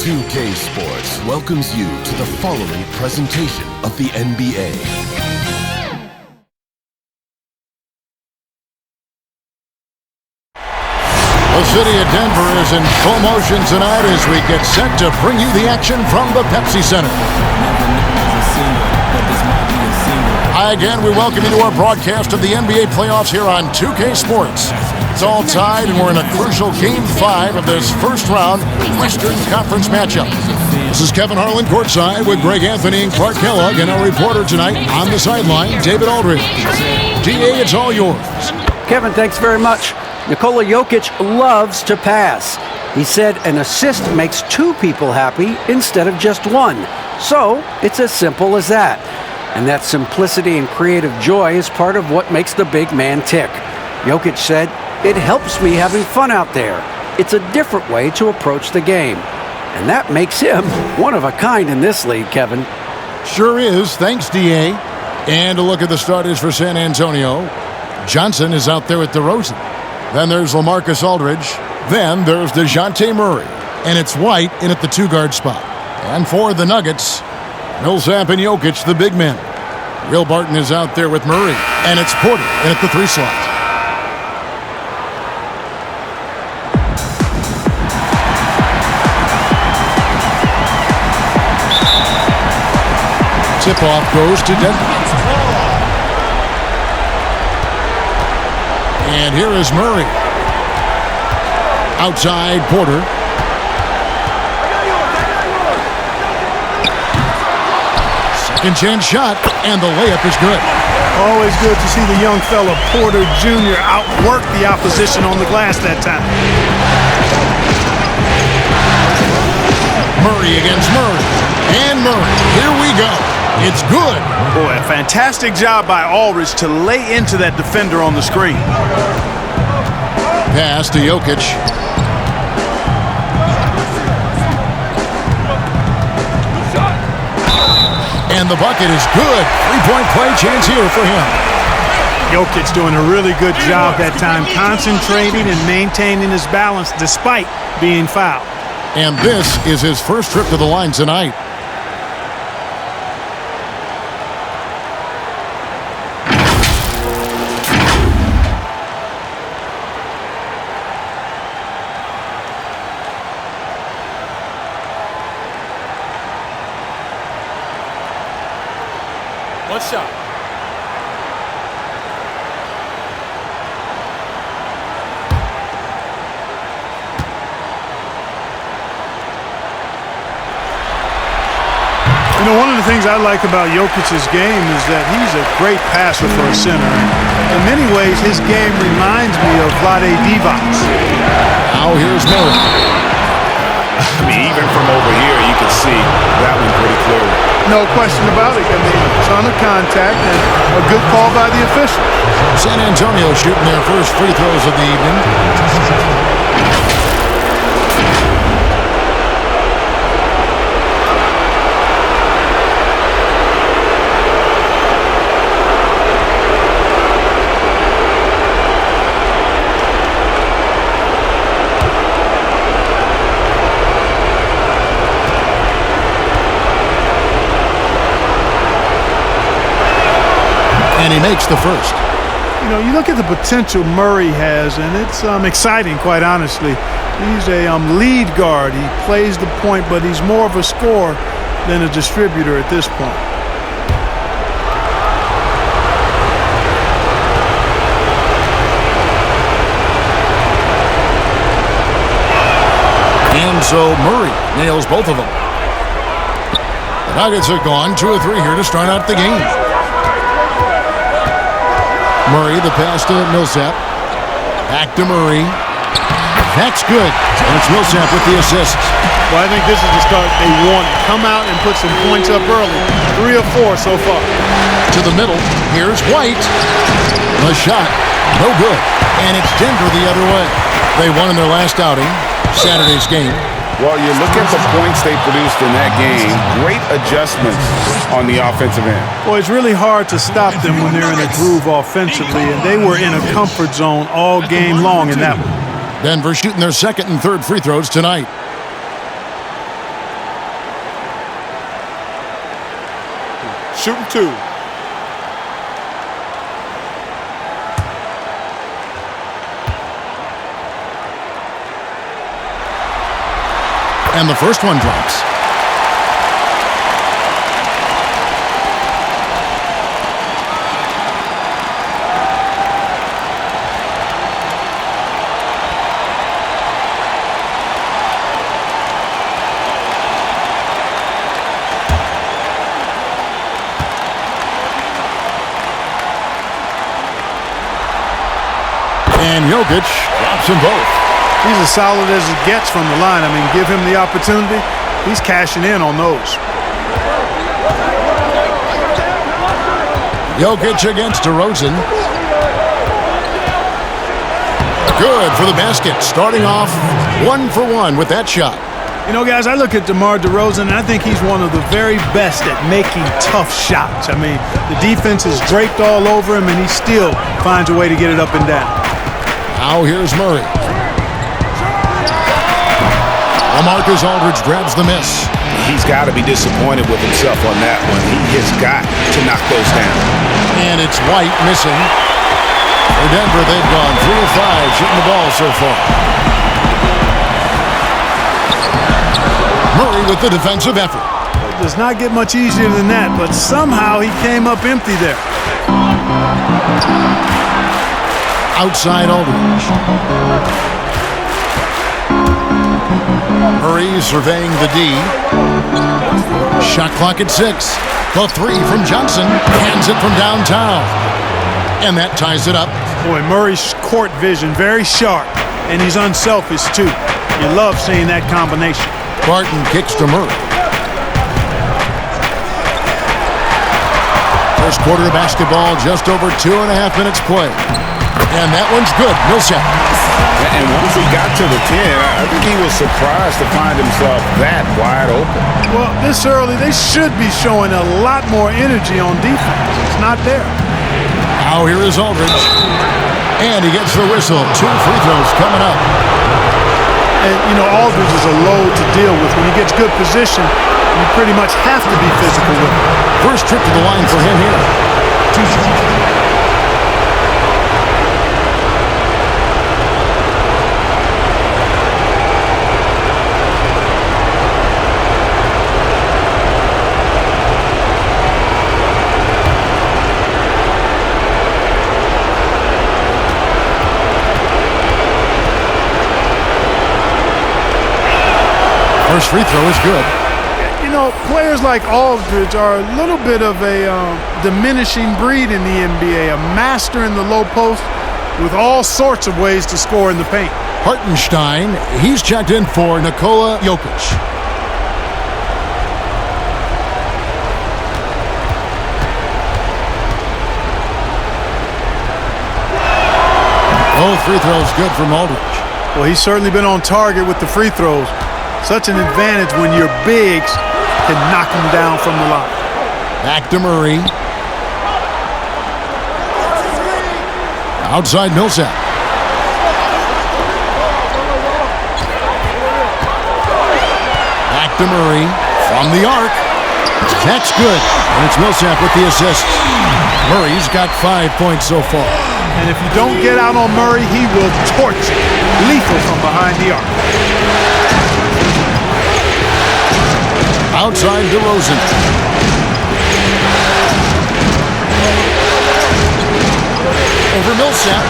2K Sports welcomes you to the following presentation of the NBA. The city of Denver is in full motion tonight as we get set to bring you the action from the Pepsi Center. Hi again, we welcome you to our broadcast of the NBA playoffs here on 2K Sports. It's all tied and we're in a crucial Game 5 of this first round Western Conference matchup. This is Kevin Harlan courtside with Greg Anthony and Clark Kellogg, and our reporter tonight on the sideline, David Aldridge. DA, it's all yours. Kevin, thanks very much. Nikola Jokic loves to pass. He said an assist makes two people happy instead of just one. So it's as simple as that. And that simplicity and creative joy is part of what makes the big man tick. Jokic said, "It helps me having fun out there. It's a different way to approach the game." And that makes him one of a kind in this league, Kevin. Sure is. Thanks, DA. And a look at the starters for San Antonio. Johnson is out there with DeRozan. Then there's LaMarcus Aldridge. Then there's DeJounte Murray. And it's White in at the two-guard spot. And for the Nuggets, Millsap and Jokic, the big men. Will Barton is out there with Murray. And it's Porter in at the three slot. Tip-off goes to Denver. And here is Murray. Outside Porter. Second chance shot, and the layup is good. Always good to see the young fella Porter Jr. outwork the opposition on the glass that time. Murray against Murray. And Murray. Here we go. It's good. Boy, a fantastic job by Aldridge to lay into that defender on the screen. Pass to Jokic. And the bucket is good. Three-point play chance here for him. Jokic doing a really good job that time, concentrating and maintaining his balance despite being fouled. And this is his first trip to the line tonight. One shot. You know, one of the things I like about Jokic's game is that he's a great passer for a center. In many ways, his game reminds me of Vlade Divac's. Now here's Murray. I mean, even from over here, you can see that one pretty clearly. No question about it. I mean, a ton of contact and a good call by the official. San Antonio shooting their first free throws of the evening. And he makes the first. You know, you look at the potential Murray has, and it's exciting, quite honestly. He's a lead guard. He plays the point, but he's more of a scorer than a distributor at this point. And so Murray nails both of them. The Nuggets have gone 2 of 3 here to start out the game. Murray, the pass to Millsap. Back to Murray. That's good. And it's Millsap with the assist. Well, I think this is the start they want. Come out and put some points up early. 3 of 4 so far. To the middle. Here's White. The shot. No good. And it's Denver the other way. They won in their last outing, Saturday's game. Well, you look at the points they produced in that game. Great adjustments on the offensive end. Well, it's really hard to stop them when they're in a groove offensively, and they were in a comfort zone all game long in that one. Denver shooting their second and third free throws tonight. shooting 2. And the first one drops. And Jokic drops them both. He's as solid as it gets from the line. I mean, give him the opportunity. He's cashing in on those. Jokic against DeRozan. Good for the basket. Starting off 1 for 1 with that shot. You know, guys, I look at DeMar DeRozan, and I think he's one of the very best at making tough shots. I mean, the defense is draped all over him, and he still finds a way to get it up and down. Now here's Murray. LaMarcus Aldridge grabs the miss. He's got to be disappointed with himself on that one. He has got to knock those down. And it's White missing. For Denver, they've gone 3 of 5 shooting the ball so far. Murray with the defensive effort. It does not get much easier than that, but somehow he came up empty there. Outside Aldridge. Murray surveying the D. Shot clock at 6. The 3 from Johnson. Hands it from downtown. And that ties it up. Boy, Murray's court vision, very sharp. And he's unselfish, too. You love seeing that combination. Barton kicks to Murray. First quarter of basketball, just over 2.5 minutes play. And that one's good. Millsap. And once he got to the 10, I think he was surprised to find himself that wide open. Well, this early, they should be showing a lot more energy on defense. It's not there. Now here is Aldridge. And he gets the whistle. 2 free throws coming up. And, you know, Aldridge is a load to deal with. When he gets good position, you pretty much have to be physical with him. First trip to the line for him here. First free throw is good. You know, players like Aldridge are a little bit of a diminishing breed in the NBA, a master in the low post with all sorts of ways to score in the paint. Hartenstein, he's checked in for Nikola Jokic. Both free throws good from Aldridge. Well, he's certainly been on target with the free throws. Such an advantage when your bigs can knock him down from the line. Back to Murray. Outside Millsap. Back to Murray. From the arc. That's good. And it's Millsap with the assist. Murray's got 5 points so far. And if you don't get out on Murray, he will torch you. Lethal from behind the arc. Outside DeRozan. Over Millsap.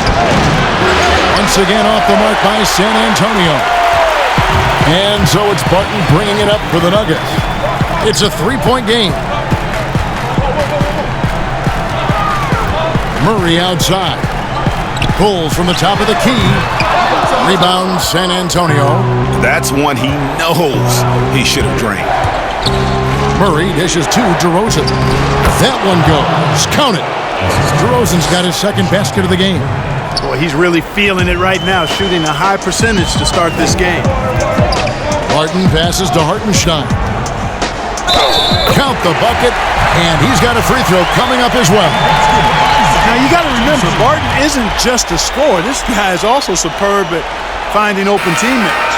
Once again off the mark by San Antonio. And so it's Barton bringing it up for the Nuggets. It's a 3-point game. Murray outside. Pulls from the top of the key. Rebound San Antonio. That's one he knows he should have drained. Murray dishes to DeRozan. That one goes. Count it. DeRozan's got his second basket of the game. Boy, he's really feeling it right now, shooting a high percentage to start this game. Barton passes to Hartenstein. Count the bucket, and he's got a free throw coming up as well. Now, you got to remember, Barton isn't just a scorer. This guy is also superb at finding open teammates.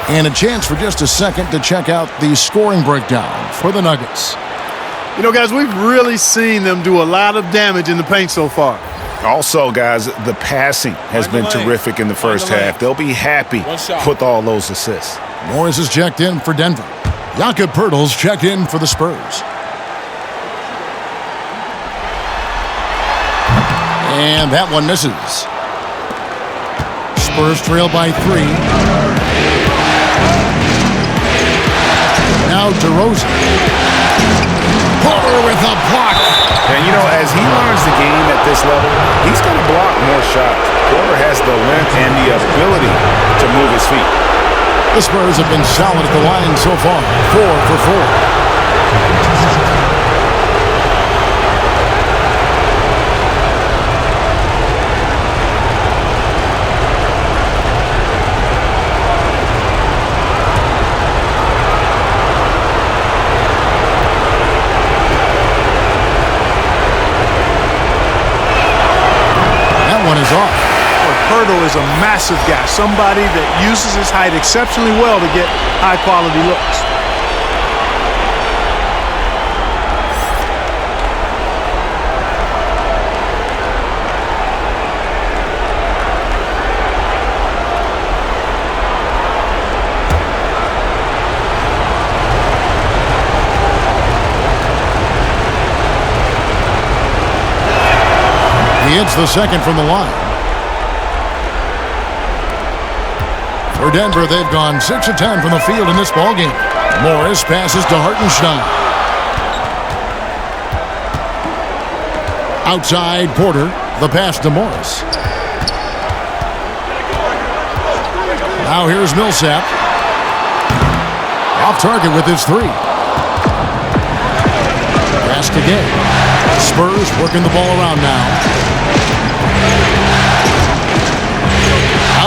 And a chance for just a second to check out the scoring breakdown for the Nuggets. You know, guys, we've really seen them do a lot of damage in the paint so far. Also, guys, the passing has been terrific in the first half. They'll be happy with all those assists. Morris is checked in for Denver. Jakob Poeltl's checked in for the Spurs. And that one misses. Spurs trail by 3. Now DeRozan. Porter with a block. And, you know, as he learns the game at this level, he's going to block more shots. Porter has the length and the ability to move his feet. The Spurs have been solid at the line so far. 4 for 4. One is off. Poeltl is a massive guy, somebody that uses his height exceptionally well to get high-quality looks. He hits the second from the line. For Denver, they've gone 6 of 10 from the field in this ballgame. Morris passes to Hartenstein. Outside Porter, the pass to Morris. Now here's Millsap. Off target with his 3. Pass to Gay. Spurs working the ball around now.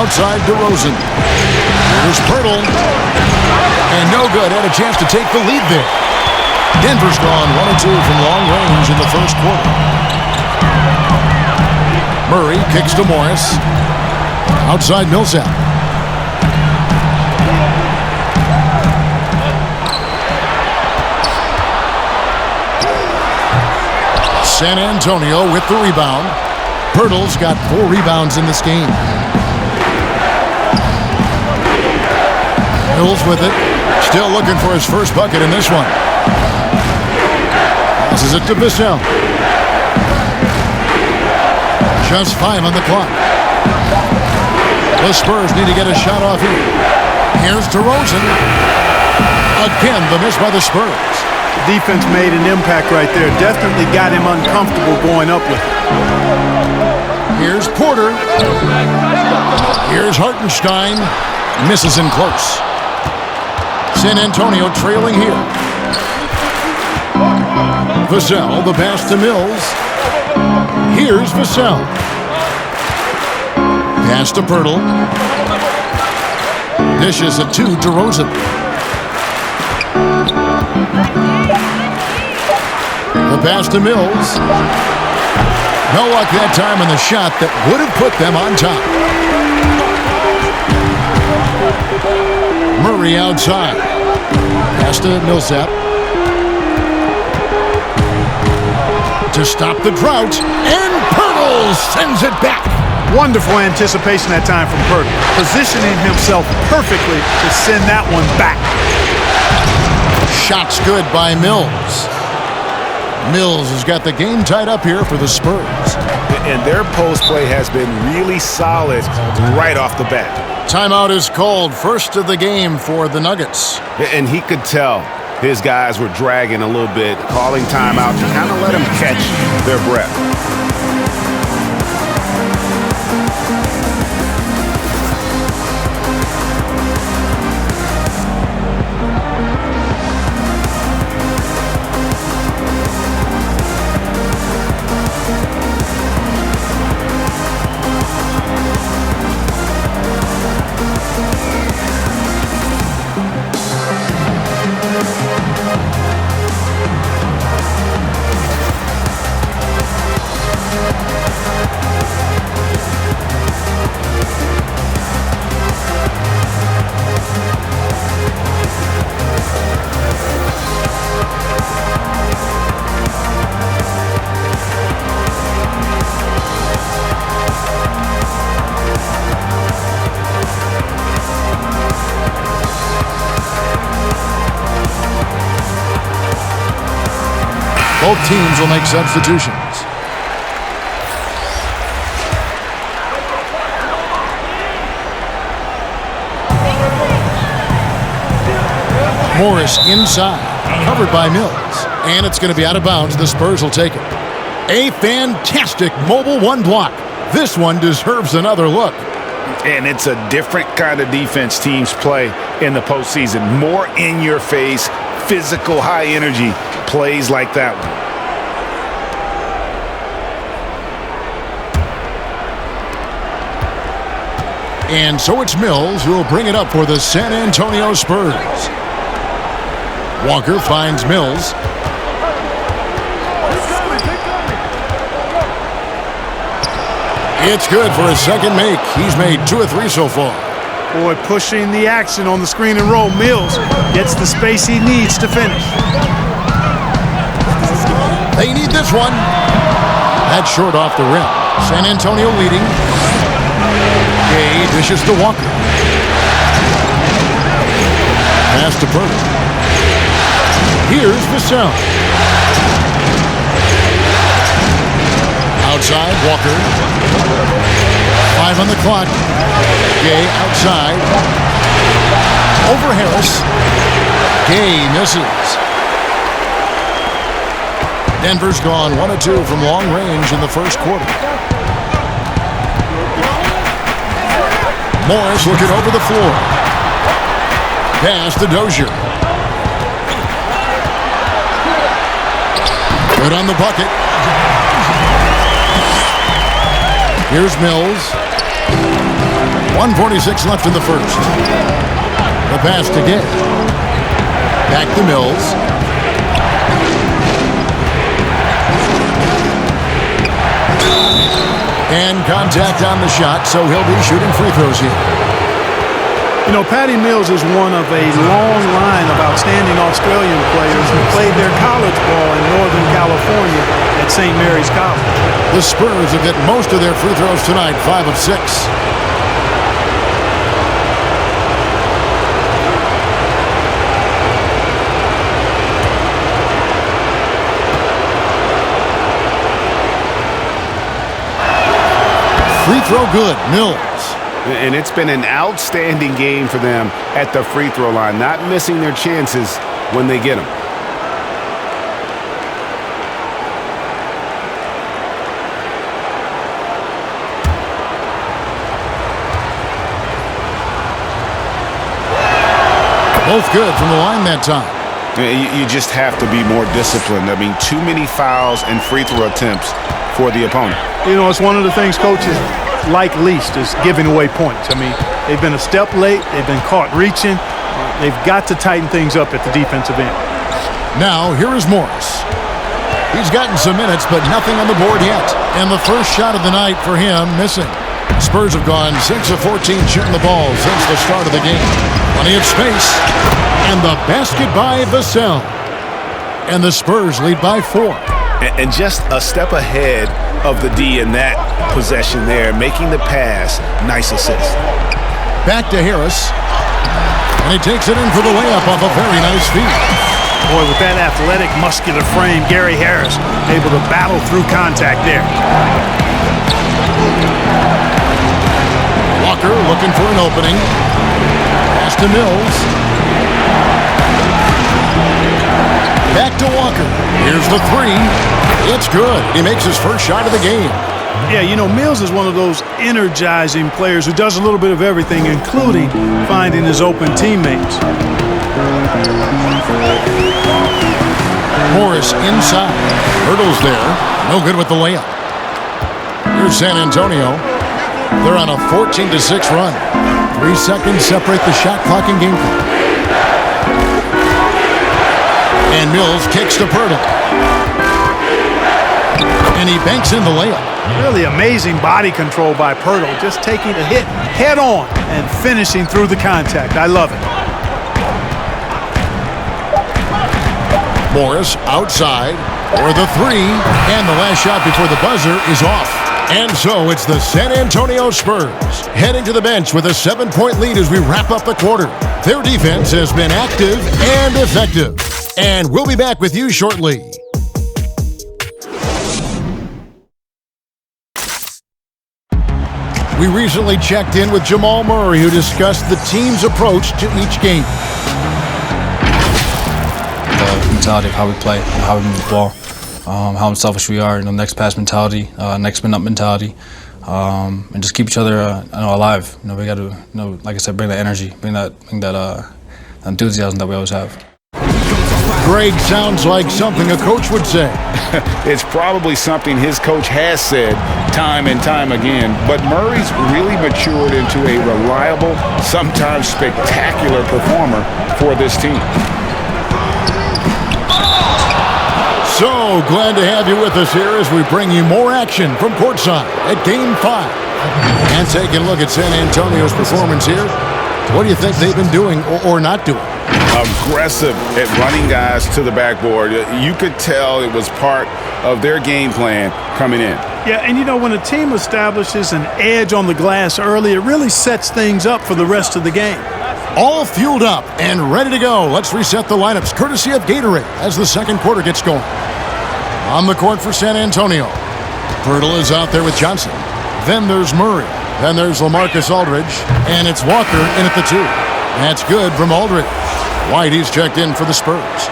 Outside DeRozan. Here's Poeltl. And no good. Had a chance to take the lead there. Denver's gone 1-2 from long range in the first quarter. Murray kicks to Morris. Outside Millsap. San Antonio with the rebound. Poeltl's got 4 rebounds in this game. Mills with it. Still looking for his first bucket in this one. Passes it to Vassell. Just 5 on the clock. The Spurs need to get a shot off here. Here's DeRozan. Again, the miss by the Spurs. The defense made an impact right there. Definitely got him uncomfortable going up with it. Here's Porter. Here's Hartenstein. Misses in close. San Antonio trailing here. Vassell, the pass to Mills. Here's Vassell. Pass to Poeltl. Dishes it to DeRozan. The pass to Mills. No luck that time on the shot that would have put them on top. Murray outside. Pass to Millsap. To stop the drought. And Poeltl sends it back. Wonderful anticipation that time from Poeltl. Positioning himself perfectly to send that one back. Shot's good by Mills. Mills has got the game tied up here for the Spurs. And their post play has been really solid right off the bat. Timeout is called. First of the game for the Nuggets. And he could tell his guys were dragging a little bit, calling timeout to kind of let them catch their breath. Both teams will make substitutions. Morris inside, covered by Mills. And it's going to be out of bounds. The Spurs will take it. A fantastic mobile one block. This one deserves another look. And it's a different kind of defense teams play in the postseason. More in your face, physical, high energy plays like that one. And so it's Mills who will bring it up for the San Antonio Spurs. Walker finds Mills. It's good for a second make. He's made 2 or 3 so far. Boy, pushing the action on the screen and roll. Mills gets the space he needs to finish. They need this one. That's short off the rim. San Antonio leading. Gay dishes to Walker. Pass to Purtle. Here's Vassell. Outside, Walker. 5 on the clock. Gay outside. Over Harris. Gay misses. Denver's gone 1 of 2 from long range in the first quarter. Morris looking over the floor. Pass to Dozier. Good on the bucket. Here's Mills. 1:46 left in the first. The pass to Gay. Back to Mills. And contact on the shot, so he'll be shooting free throws here. You know, Patty Mills is one of a long line of outstanding Australian players who played their college ball in Northern California at St. Mary's College. The Spurs have hit most of their free throws tonight, 5 of 6. Free throw good, Mills. And it's been an outstanding game for them at the free throw line, not missing their chances when they get them. Both good from the line that time. You just have to be more disciplined. I mean, too many fouls and free throw attempts for the opponent. You know, it's one of the things coaches like least is giving away points. I mean, they've been a step late. They've been caught reaching. They've got to tighten things up at the defensive end. Now, here is Morris. He's gotten some minutes, but nothing on the board yet. And the first shot of the night for him, missing. Spurs have gone 6 of 14 shooting the ball since the start of the game. Plenty of space. And the basket by Vassell. And the Spurs lead by 4. And just a step ahead of the D in that possession there, making the pass. Nice assist. Back to Harris. And he takes it in for the layup off a very nice feed. Boy, with that athletic, muscular frame, Gary Harris able to battle through contact there. Walker looking for an opening. Pass to Mills. Back to Walker. Here's the 3. It's good. He makes his first shot of the game. Yeah, you know, Mills is one of those energizing players who does a little bit of everything, including finding his open teammates. Morris inside. Hurdles there. No good with the layup. Here's San Antonio. They're on a 14-6 run. 3 seconds separate the shot clock and game clock. And Mills kicks to Purtle. And he banks in the layup. Really amazing body control by Purtle, just taking a hit head on and finishing through the contact. I love it. Morris outside for the 3. And the last shot before the buzzer is off. And so it's the San Antonio Spurs heading to the bench with a 7-point lead as we wrap up the quarter. Their defense has been active and effective. And we'll be back with you shortly. We recently checked in with Jamal Murray, who discussed the team's approach to each game. The mentality of how we play, how we move the ball, how unselfish we are, next pass mentality, next minute mentality, and just keep each other alive. We got to, like I said, bring that energy, bring that enthusiasm that we always have. Greg sounds like something a coach would say. It's probably something his coach has said time and time again, but Murray's really matured into a reliable, sometimes spectacular performer for this team. So glad to have you with us here as we bring you more action from courtside at Game 5. And taking a look at San Antonio's performance here. What do you think they've been doing or not doing? Aggressive at running guys to the backboard. You could tell it was part of their game plan coming in. Yeah, and when a team establishes an edge on the glass early, it really sets things up for the rest of the game. All fueled up and ready to go. Let's reset the lineups courtesy of Gatorade as the second quarter gets going. On the court for San Antonio, Pirtle is out there with Johnson. Then there's Murray. Then there's LaMarcus Aldridge. And it's Walker in at the 2. That's good from Aldridge. White, he's checked in for the Spurs.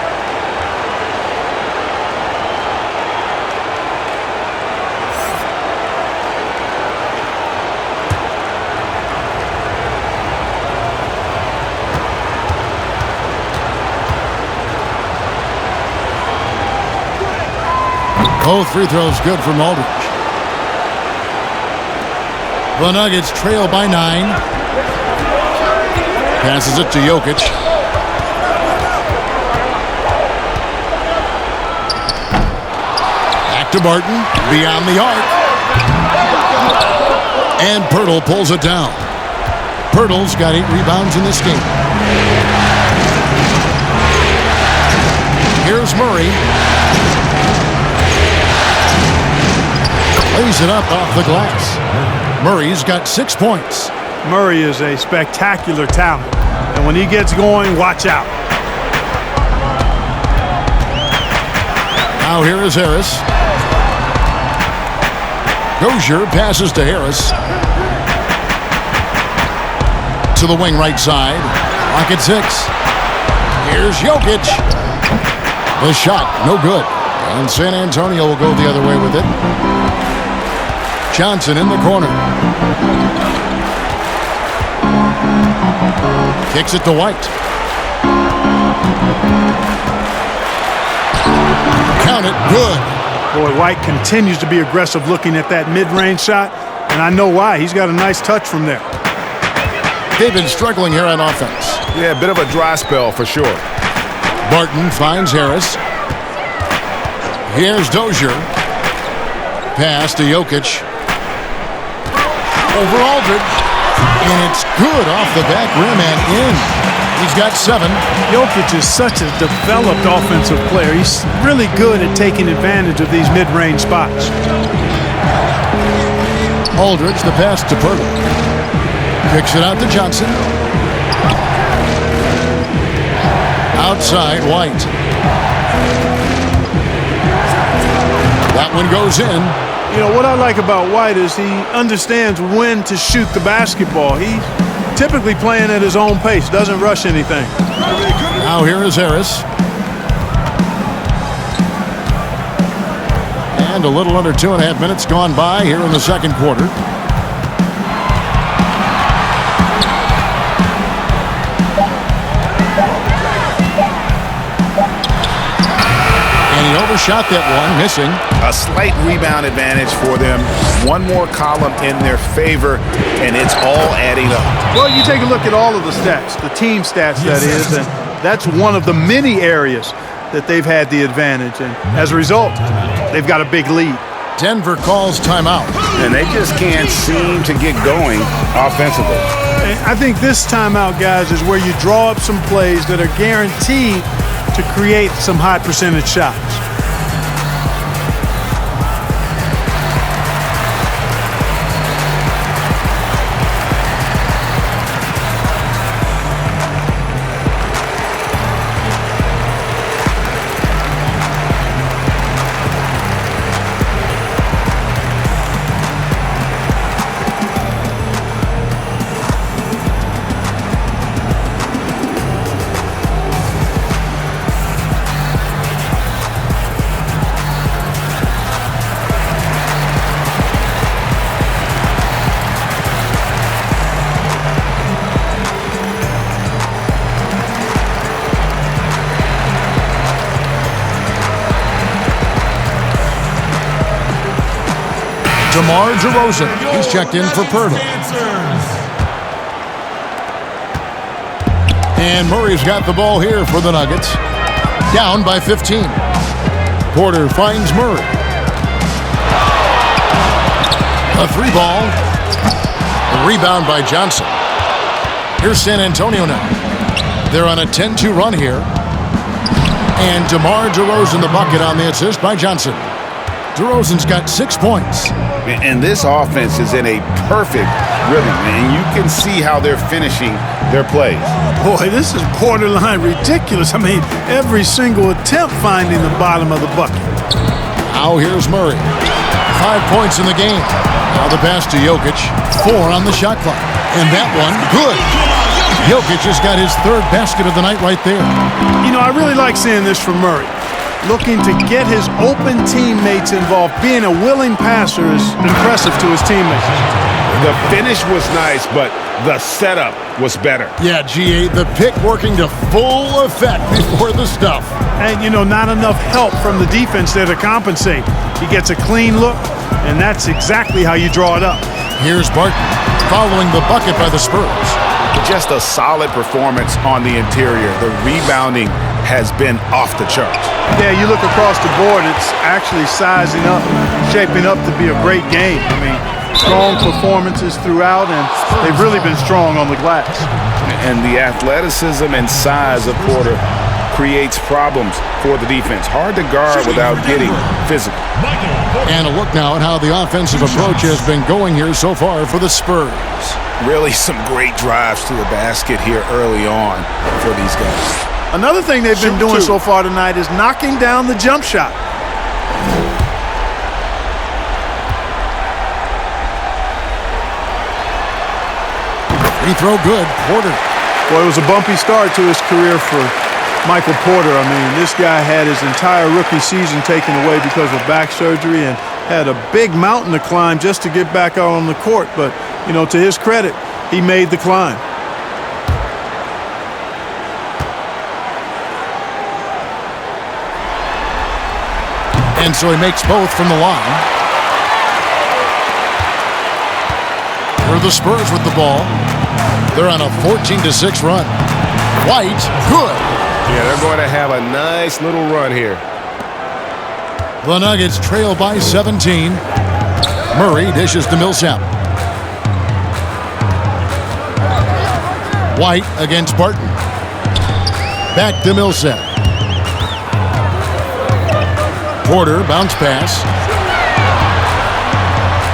Both free throws good from Aldridge. The Nuggets trail by 9. Passes it to Jokic. Back to Barton. Beyond the arc. And Pirtle pulls it down. Pirtle's got 8 rebounds in this game. Here's Murray. Lays it up off the glass. Murray's got 6 points. Murray is a spectacular talent, and when he gets going, watch out. Now here is Harris. Dozier passes to Harris. To the wing right side. Clock at 6. Here's Jokic. The shot, no good. And San Antonio will go the other way with it. Johnson in the corner. Kicks it to White. Count it, good. Boy, White continues to be aggressive looking at that mid-range shot, and I know why. He's got a nice touch from there. They've been struggling here on offense. Yeah, a bit of a dry spell for sure. Barton finds Harris. Here's Dozier. Pass to Jokic. Over Aldridge. And it's good off the back rim and in. He's got 7. Jokic is such a developed offensive player. He's really good at taking advantage of these mid-range spots. Aldridge, the pass to Pirtle. Kicks it out to Johnson. Outside, White. That one goes in. What I like about White is he understands when to shoot the basketball. He's typically playing at his own pace, doesn't rush anything. Now here is Harris. And a little under 2.5 minutes gone by here in the second quarter. Overshot that one, missing. A slight rebound advantage for them. One more column in their favor, and it's all adding up. Well, you take a look at all of the stats, the team stats, that is, and that's one of the many areas that they've had the advantage. And as a result, they've got a big lead. Denver calls timeout. And they just can't seem to get going offensively. And I think this timeout, guys, is where you draw up some plays that are guaranteed to create some high percentage shots. DeMar DeRozan. He's checked in for Pirtle. And Murray's got the ball here for the Nuggets. Down by 15. Porter finds Murray. A 3-ball. A rebound by Johnson. Here's San Antonio now. They're on a 10-2 run here. And DeMar DeRozan the bucket on the assist by Johnson. DeRozan's got 6 points. And this offense is in a perfect rhythm, and you can see how they're finishing their plays. Boy, this is borderline ridiculous. I mean, every single attempt finding the bottom of the bucket. Now here's Murray. 5 points in the game. Now the pass to Jokic. 4 on the shot clock. And that one, good. Jokic has got his 3rd basket of the night right there. You know, I really like seeing this from Murray. Looking to get his open teammates involved. Being a willing passer is impressive to his teammates. The finish was nice, but the setup was better. Yeah, GA, the pick working to full effect before the stuff. And, you know, not enough help from the defense there to compensate. He gets a clean look, and that's exactly how you draw it up. Here's Barton following the bucket by the Spurs. Just a solid performance on the interior. The rebounding has been off the charts. Yeah, you look across the board, it's actually sizing up, shaping up to be a great game. I mean, strong performances throughout, and they've really been strong on the glass. And the athleticism and size of Porter creates problems for the defense. Hard to guard without getting physical. And a look now at how the offensive approach has been going here so far for the Spurs. Really some great drives to the basket here early on for these guys. Another thing they've been doing so far tonight is knocking down the jump shot. Free throw good, Porter. Well, it was a bumpy start to his career for Michael Porter. I mean, this guy had his entire rookie season taken away because of back surgery and had a big mountain to climb just to get back out on the court. But, you know, to his credit, he made the climb. And so he makes both from the line. Here are the Spurs with the ball. They're on a 14-6 run. White, good. Yeah, they're going to have a nice little run here. The Nuggets trail by 17. Murray dishes to Millsap. White against Barton. Back to Millsap. Porter, bounce pass.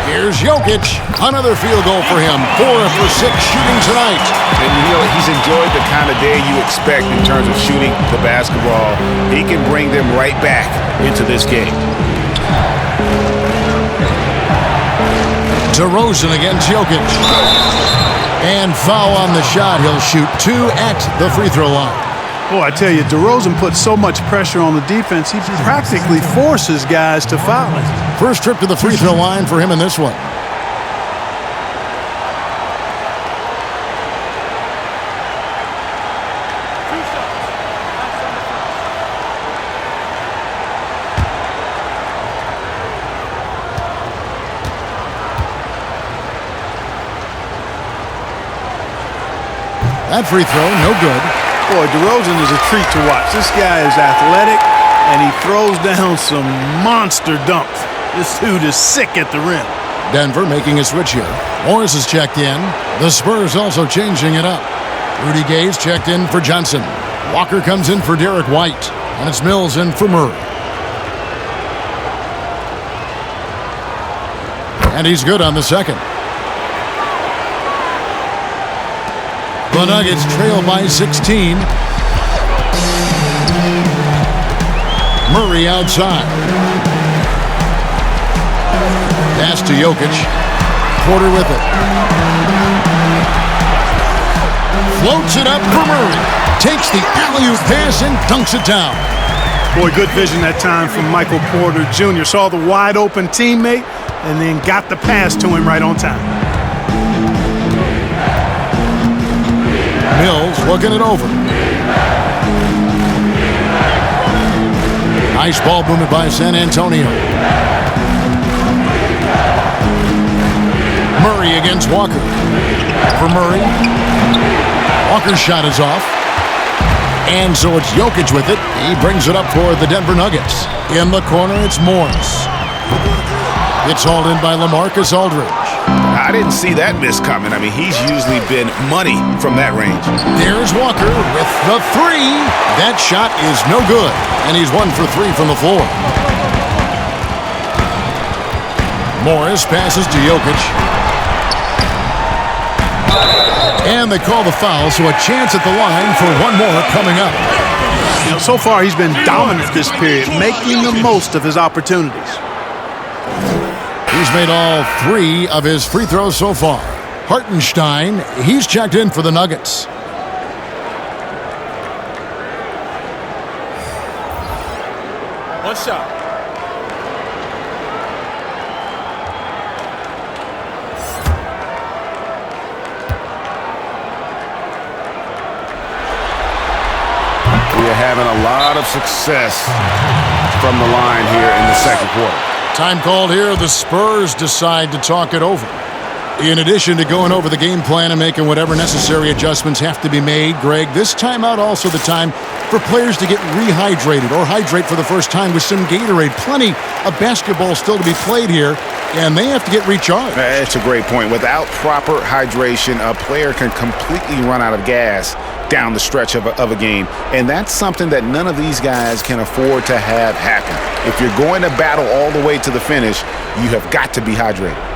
Here's Jokic. Another field goal for him. 4 for 6 shooting tonight. And you know, he's enjoyed the kind of day you expect in terms of shooting the basketball. He can bring them right back into this game. DeRozan against Jokic. And foul on the shot. He'll shoot 2 at the free throw line. Boy, I tell you, DeRozan puts so much pressure on the defense, he practically forces guys to foul. First trip to the free throw line for him in this one. That free throw, no good. Boy, DeRozan is a treat to watch. This guy is athletic, and he throws down some monster dunks. This dude is sick at the rim. Denver making a switch here. Morris is checked in. The Spurs also changing it up. Rudy Gay's checked in for Johnson. Walker comes in for Derek White. And it's Mills in for Murray. And he's good on the second. The Nuggets trail by 16. Murray outside. Pass to Jokic. Porter with it. Floats it up for Murray. Takes the alley-oop pass and dunks it down. Boy, good vision that time from Michael Porter Jr. Saw the wide-open teammate and then got the pass to him right on time. Mills looking it over. Nice ball movement by San Antonio. Murray against Walker. For Murray. Walker's shot is off. And so it's Jokic with it. He brings it up for the Denver Nuggets. In the corner, it's Morris. It's hauled in by LaMarcus Aldridge. I didn't see that miss coming. I mean, he's usually been money from that range. There's Walker with the three. That shot is no good. And he's 1 for 3 from the floor. Morris passes to Jokic. And they call the foul, so a chance at the line for one more coming up. You know, so far he's been dominant this period, making the most of his opportunities. He's made all 3 of his free throws so far. Hartenstein, he's checked in for the Nuggets. One shot. We are having a lot of success from the line here in the second quarter. Time called here. The Spurs decide to talk it over. In addition to going over the game plan and making whatever necessary adjustments have to be made, Greg, this timeout also the time for players to get rehydrated or hydrate for the first time with some Gatorade. Plenty of basketball still to be played here, and they have to get recharged. That's a great point. Without proper hydration, a player can completely run out of gas down the stretch of a game, and that's something that none of these guys can afford to have happen. If you're going to battle all the way to the finish, you have got to be hydrated.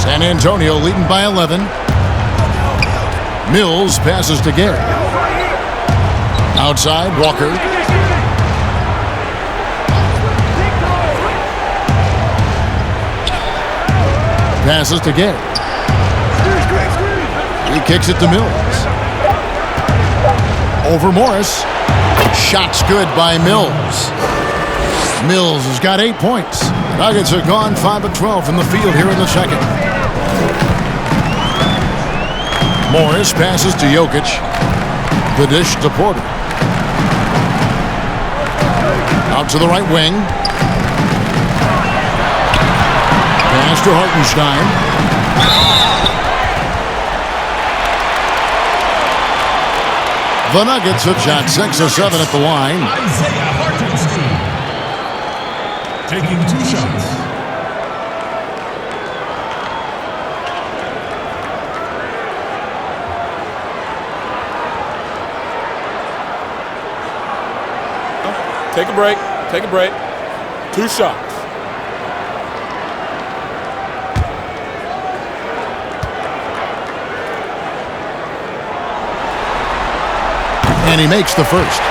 San Antonio leading by 11. Mills passes to Gary. Outside, Walker. Passes to Gary. He kicks it to Mills. Over Morris. Shot's good by Mills. Mills has got 8 points. Nuggets have gone 5 of 12 from the field here in the second. Morris passes to Jokic. The dish to Porter. Out to the right wing. Pass to Hartenstein. The Nuggets have shot 6 of 7 at the line. Taking 2 shots. Take a break. Take a break. 2 shots. And he makes the first.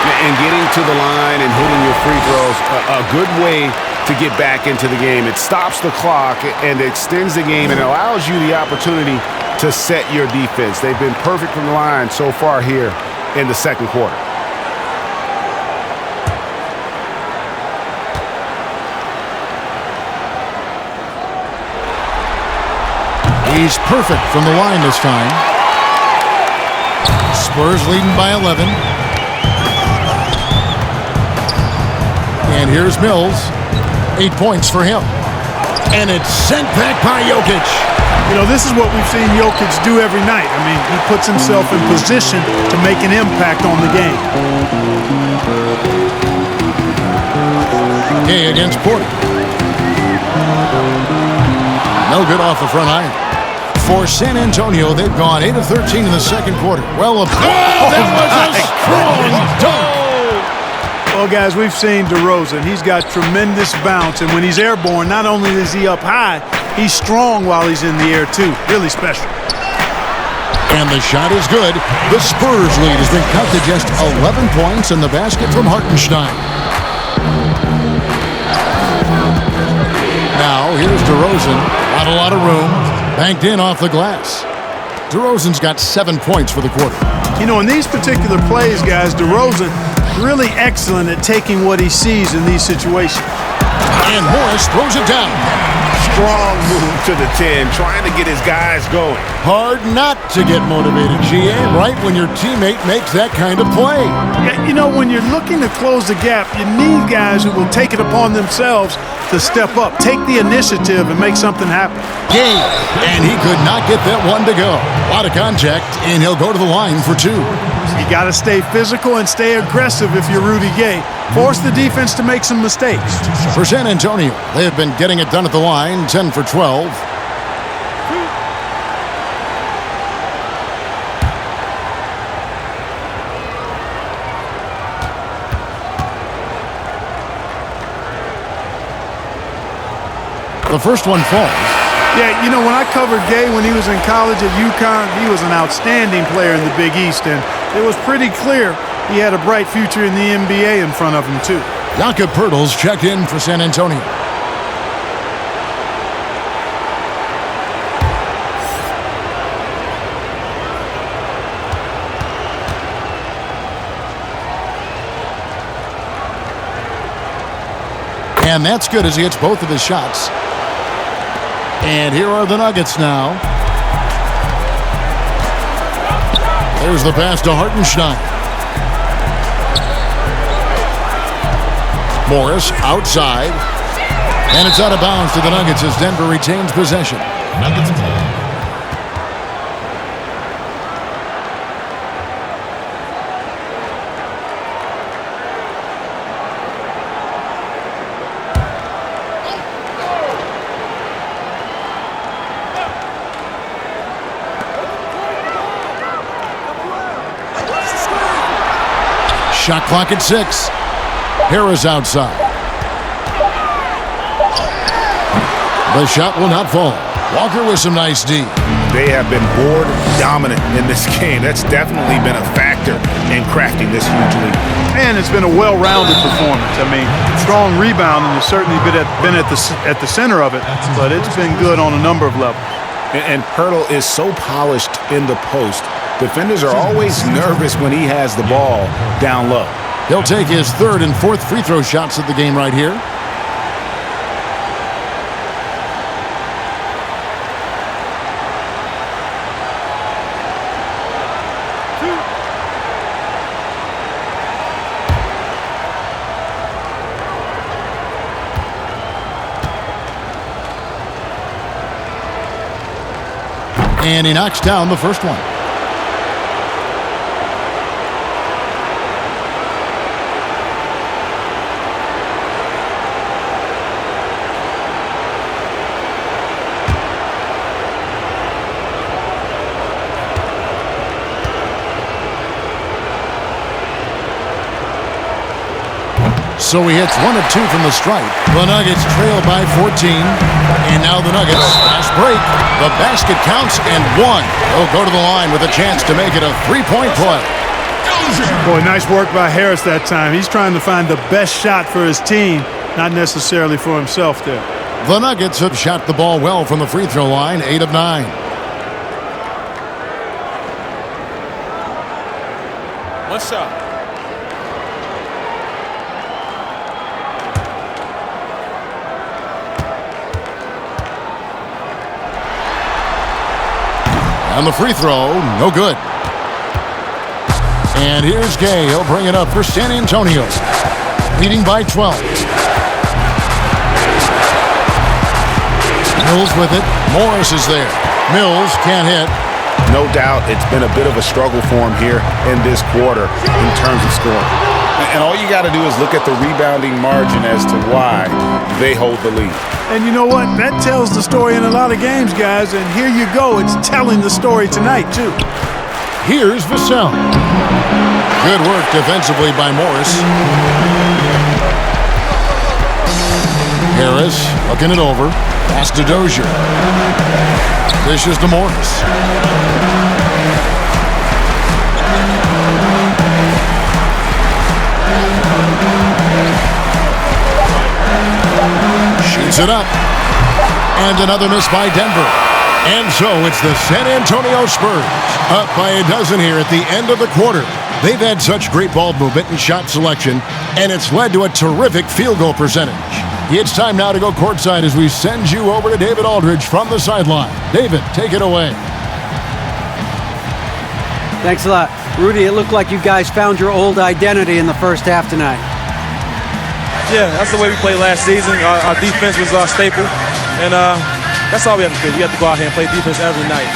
And getting to the line and hitting your free throws, a good way to get back into the game. It stops the clock and extends the game and allows you the opportunity to set your defense. They've been perfect from the line so far here in the second quarter. He's perfect from the line this time. Spurs leading by 11. And here's Mills. 8 points for him. And it's sent back by Jokic. You know, this is what we've seen Jokic do every night. I mean, he puts himself in position to make an impact on the game. Gay against Porter. No good off the front iron. For San Antonio, they've gone 8 of 13 in the second quarter. Well, that was a strong dunk. Well, guys, we've seen DeRozan. He's got tremendous bounce, and when he's airborne, not only is he up high, he's strong while he's in the air, too. Really special. And the shot is good. The Spurs lead has been cut to just 11 points in the basket from Hartenstein. Now, here's DeRozan. Not a lot of room. Banked in off the glass. DeRozan's got 7 points for the quarter. You know, in these particular plays, guys, DeRozan really excellent at taking what he sees in these situations. And Morris throws it down. Strong move to the 10, trying to get his guys going. Hard not to get motivated, GA, right when your teammate makes that kind of play. Yeah, you know, when you're looking to close the gap, you need guys who will take it upon themselves to step up, take the initiative, and make something happen. Gay, and he could not get that one to go. A lot of contact, and he'll go to the line for 2. You got to stay physical and stay aggressive if you're Rudy Gay. Force the defense to make some mistakes. For San Antonio, they have been getting it done at the line, 10 for 12. The first one falls. Yeah, you know, when I covered Gay when he was in college at UConn, he was an outstanding player in the Big East, and it was pretty clear he had a bright future in the NBA in front of him, too. Jakob Poeltl's checked in for San Antonio. And that's good as he hits both of his shots. And here are the Nuggets now. There's the pass to Hartenstein. Morris outside. And it's out of bounds to the Nuggets as Denver retains possession. Nuggets ball. Shot clock at 6. Harris outside. The shot will not fall. Walker with some nice D. They have been board dominant in this game. That's definitely been a factor in crafting this huge lead. And it's been a well-rounded performance. I mean, strong rebounding has certainly been at the center of it, but it's been good on a number of levels. And Poeltl is so polished in the post. Defenders are always nervous when he has the ball down low. He'll take his 3rd and 4th free throw shots of the game right here. And he knocks down the first one. So he hits 1 of 2 from the stripe. The Nuggets trail by 14. And now the Nuggets, fast break. The basket counts and 1. They'll go to the line with a chance to make it a 3-point play. Boy, nice work by Harris that time. He's trying to find the best shot for his team, not necessarily for himself there. The Nuggets have shot the ball well from the free throw line, 8 of 9. One shot. And the free throw, no good. And here's Gay. He'll bring it up for San Antonio. Leading by 12. Mills with it. Morris is there. Mills can't hit. No doubt it's been a bit of a struggle for him here in this quarter in terms of scoring. And all you got to do is look at the rebounding margin as to why they hold the lead. And you know what? That tells the story in a lot of games, guys. And here you go. It's telling the story tonight, too. Here's Vassell. Good work defensively by Morris. Harris looking it over. Pass to Dozier. Dishes to Morris. Puts it up. And another miss by Denver. And so it's the San Antonio Spurs up by a dozen here at the end of the quarter. They've had such great ball movement and shot selection, and it's led to a terrific field goal percentage. It's time now to go courtside as we send you over to David Aldridge from the sideline. David, take it away. Thanks a lot. Rudy, it looked like you guys found your old identity in the first half tonight. Yeah, that's the way we played last season. Our defense was our staple, and that's all we have to do. We have to go out here and play defense every night,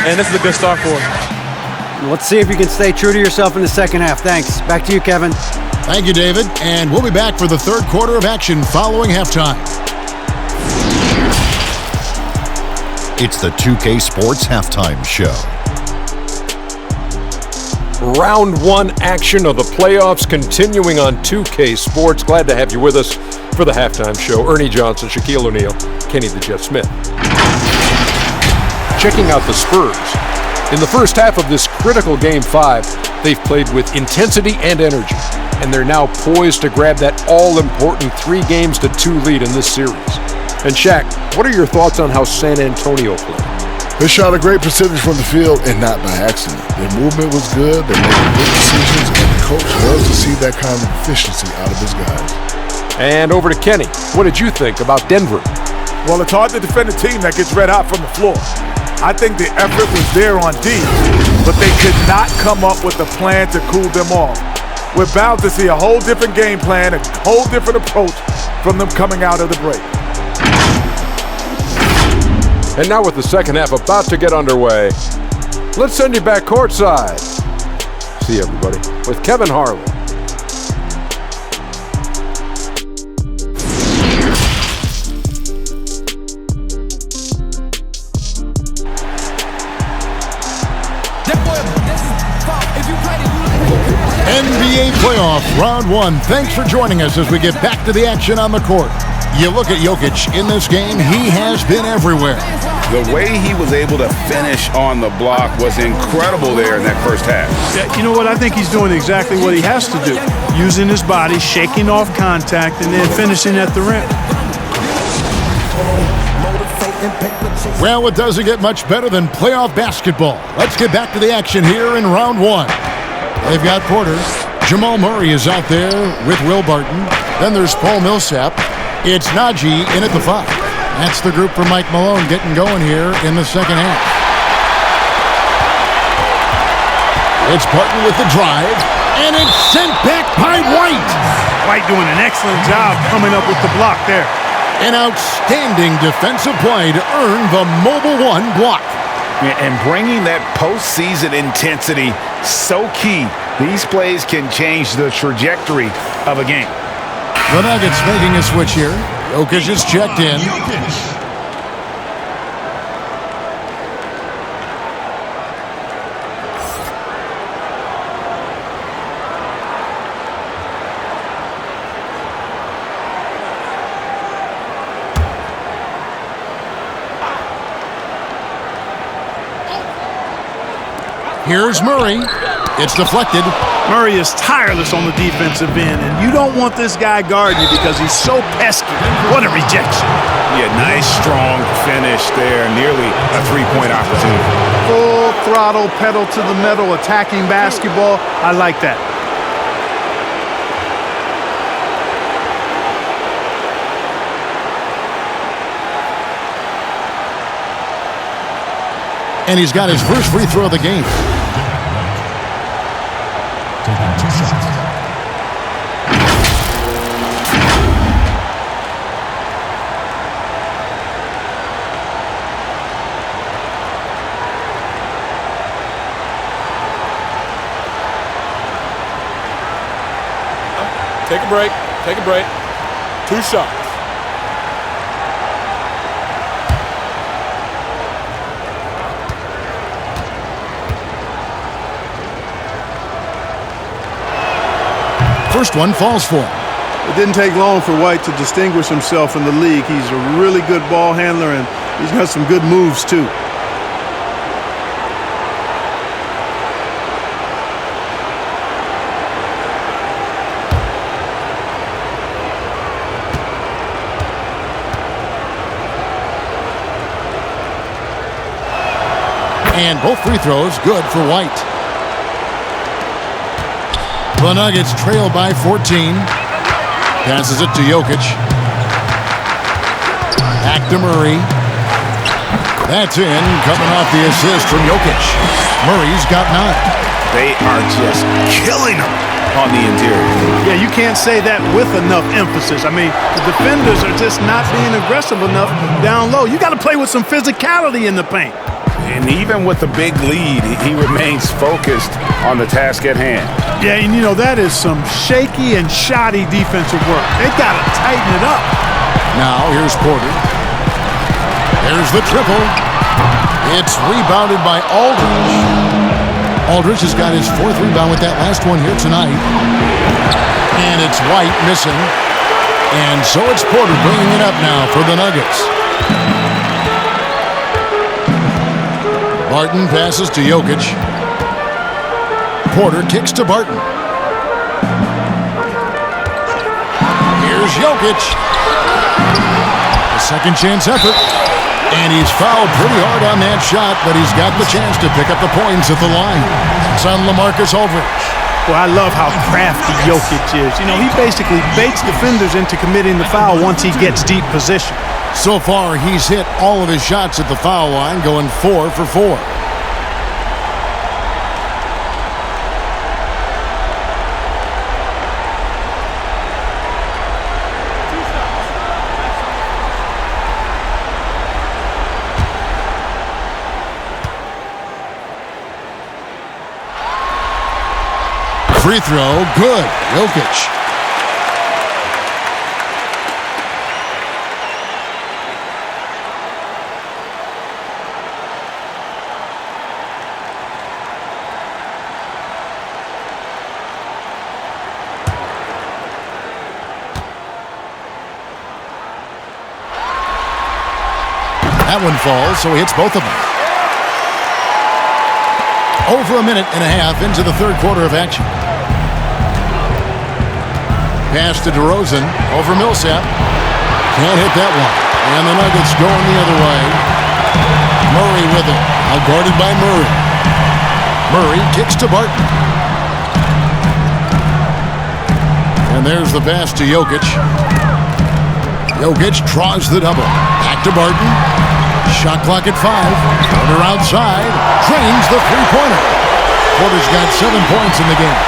and this is a good start for us. Let's see if you can stay true to yourself in the second half. Thanks. Back to you, Kevin. Thank you, David. And we'll be back for the third quarter of action following halftime. It's the 2K Sports Halftime Show. Round one action of the playoffs continuing on 2K Sports. Glad to have you with us for the halftime show. Ernie Johnson, Shaquille O'Neal, Kenny the Jet Smith. Checking out the Spurs. In the first half of this critical Game 5, they've played with intensity and energy, and they're now poised to grab that all-important 3-2 lead in this series. And Shaq, what are your thoughts on how San Antonio played? They shot a great percentage from the field, and not by accident. Their movement was good, they made good decisions, and the coach loves to see that kind of efficiency out of his guys. And over to Kenny. What did you think about Denver? Well, it's hard to defend a team that gets red hot from the floor. I think the effort was there on D, but they could not come up with a plan to cool them off. We're bound to see a whole different game plan, a whole different approach from them coming out of the break. And now with the second half about to get underway, let's send you back courtside. See you, everybody, with Kevin Harlan. NBA playoff round one. Thanks for joining us as we get back to the action on the court. You look at Jokic in this game, he has been everywhere. The way he was able to finish on the block was incredible there in that first half. Yeah, you know what? I think he's doing exactly what he has to do. Using his body, shaking off contact, and then finishing at the rim. Well, it doesn't get much better than playoff basketball. Let's get back to the action here in round one. They've got Porter. Jamal Murray is out there with Will Barton. Then there's Paul Millsap. It's Najee in at the 5. That's the group for Mike Malone getting going here in the second half. It's Barton with the drive, and it's sent back by White. White doing an excellent job coming up with the block there. An outstanding defensive play to earn the Mobile One block. And bringing that postseason intensity, so key. These plays can change the trajectory of a game. The Nuggets making a switch here. Jokic is checked in. Here's Murray. It's deflected. Murray is tireless on the defensive end, and you don't want this guy guarding you because he's so pesky. What a rejection. Yeah, nice, strong finish there. Nearly a three-point opportunity. Full throttle, pedal to the metal, attacking basketball. I like that. And he's got his first free throw of the game. Taking 2 shots. Take a break. Take a break. 2 shots. First one falls for him. It didn't take long for White to distinguish himself in the league. He's a really good ball handler, and he's got some good moves, too. And both free throws good for White. The Nuggets trail by 14. Passes it to Jokic. Back to Murray. That's in, coming off the assist from Jokic. Murray's got 9. They are just killing him on the interior. Yeah, you can't say that with enough emphasis. I mean, the defenders are just not being aggressive enough down low. You got to play with some physicality in the paint. And even with the big lead, he remains focused on the task at hand. Yeah, and you know, that is some shaky and shoddy defensive work. They got to tighten it up. Now, here's Porter. There's the triple. It's rebounded by Aldridge. Aldridge has got his 4th rebound with that last one here tonight. And it's White missing. And so it's Porter bringing it up now for the Nuggets. Barton passes to Jokic. Porter kicks to Barton. Here's Jokic. A second chance effort. And he's fouled pretty hard on that shot, but he's got the chance to pick up the points at the line. It's on LaMarcus Aldridge. Well, I love how crafty Jokic is. You know, he basically baits defenders into committing the foul once he gets deep position. So far, he's hit all of his shots at the foul line, going 4 for 4. Free throw, good. Jokic. That one falls, so he hits both of them. Over a minute and a half into the third quarter of action. Pass to DeRozan over Millsap. Can't hit that one. And the Nuggets going the other way. Murray with it. Now guarded by Murray. Murray kicks to Barton. And there's the pass to Jokic. Jokic draws the double. Back to Barton. Shot clock at 5. Porter outside. Drains the three-pointer. Porter's got 7 points in the game.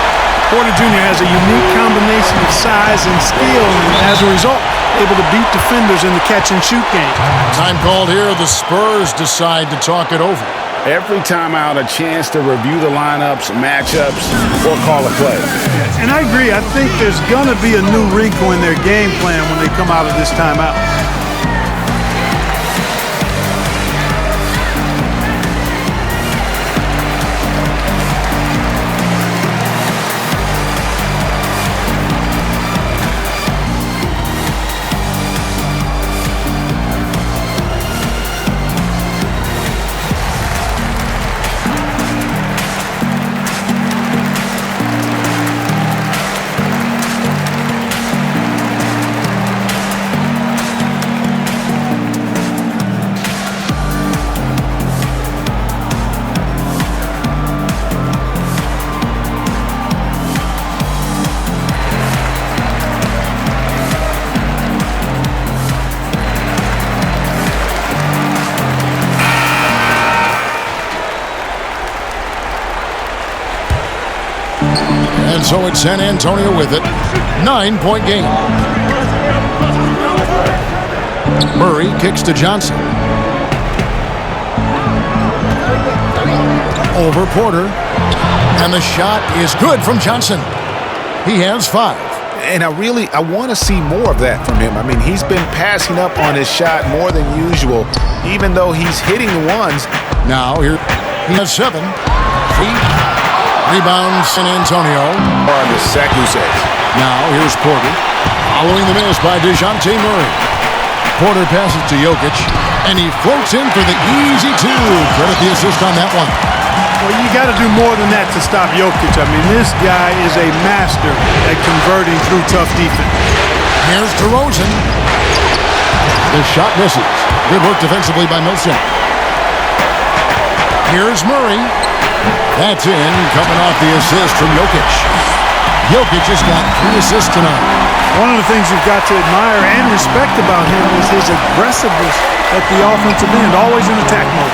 Porter Jr. has a unique combination of size and skill, and as a result, able to beat defenders in the catch-and-shoot game. Time called here. The Spurs decide to talk it over. Every time out, a chance to review the lineups, matchups, or call a play. And I agree. I think there's going to be a new wrinkle in their game plan when they come out of this timeout. And so it's San Antonio with it. 9-point game. Murray kicks to Johnson. Over Porter. And the shot is good from Johnson. He has 5. And I want to see more of that from him. I mean, he's been passing up on his shot more than usual, even though he's hitting the ones. Now here he has 7. Rebound San Antonio. On the second set. Now here's Porter. Following the miss by DeJounte Murray. Porter passes to Jokic, and he floats in for the easy 2. Credit the assist on that one. Well, you got to do more than that to stop Jokic. I mean, this guy is a master at converting through tough defense. Here's DeRozan. The shot misses. Good work defensively by Millsap. Here's Murray. That's in, coming off the assist from Jokic. Jokic has got 3 assists tonight. One of the things you've got to admire and respect about him is his aggressiveness at the offensive end, always in attack mode.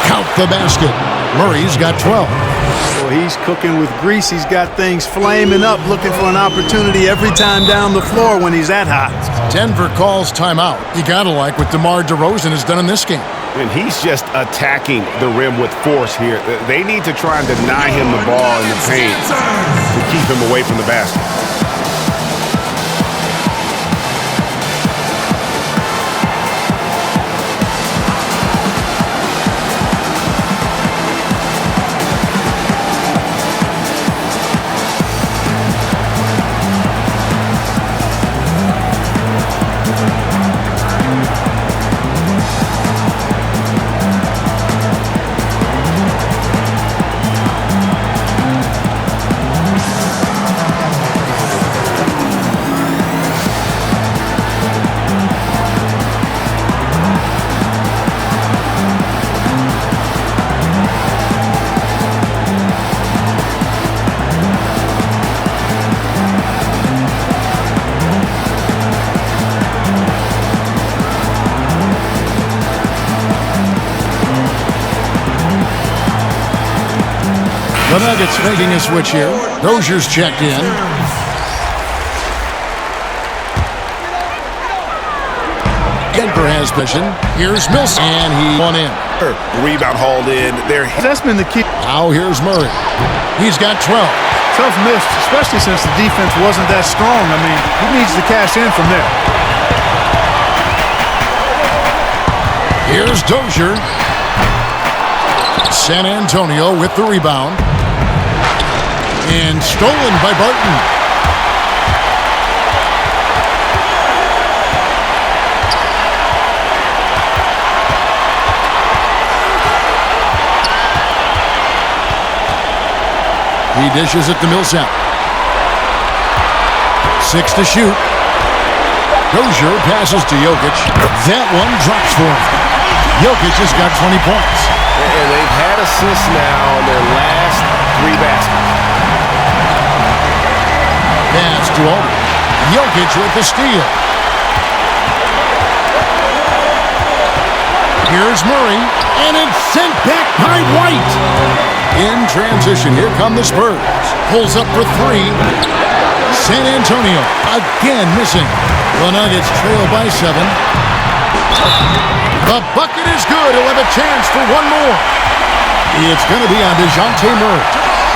Count the basket. Murray's got 12. Well, he's cooking with grease. He's got things flaming up, looking for an opportunity every time down the floor when he's that hot. Denver calls timeout. You gotta like what DeMar DeRozan has done in this game. And he's just attacking the rim with force here. They need to try and deny him the ball in the paint to keep him away from the basket. The Nuggets making a switch here. Rozier's checked in. Denver has possession. Here's Milson, and he won in. Rebound hauled in. That's been the key. Now here's Murray. He's got 12. Tough miss, especially since the defense wasn't that strong. I mean, he needs to cash in from there. Here's Dozier. San Antonio with the rebound. And stolen by Barton. He dishes it to Millsap. 6 to shoot. Dozier passes to Jokic. That one drops for him. Jokic has got 20 points. And they've had assists now in their last 3 baskets. Pass to Aldridge. Jokic with the steal. Here's Murray, and it's sent back by White. In transition, here come the Spurs. Pulls up for 3. San Antonio again missing. The Nuggets trail by 7. The bucket is good. He'll have a chance for one more. It's going to be on DeJounte Murray.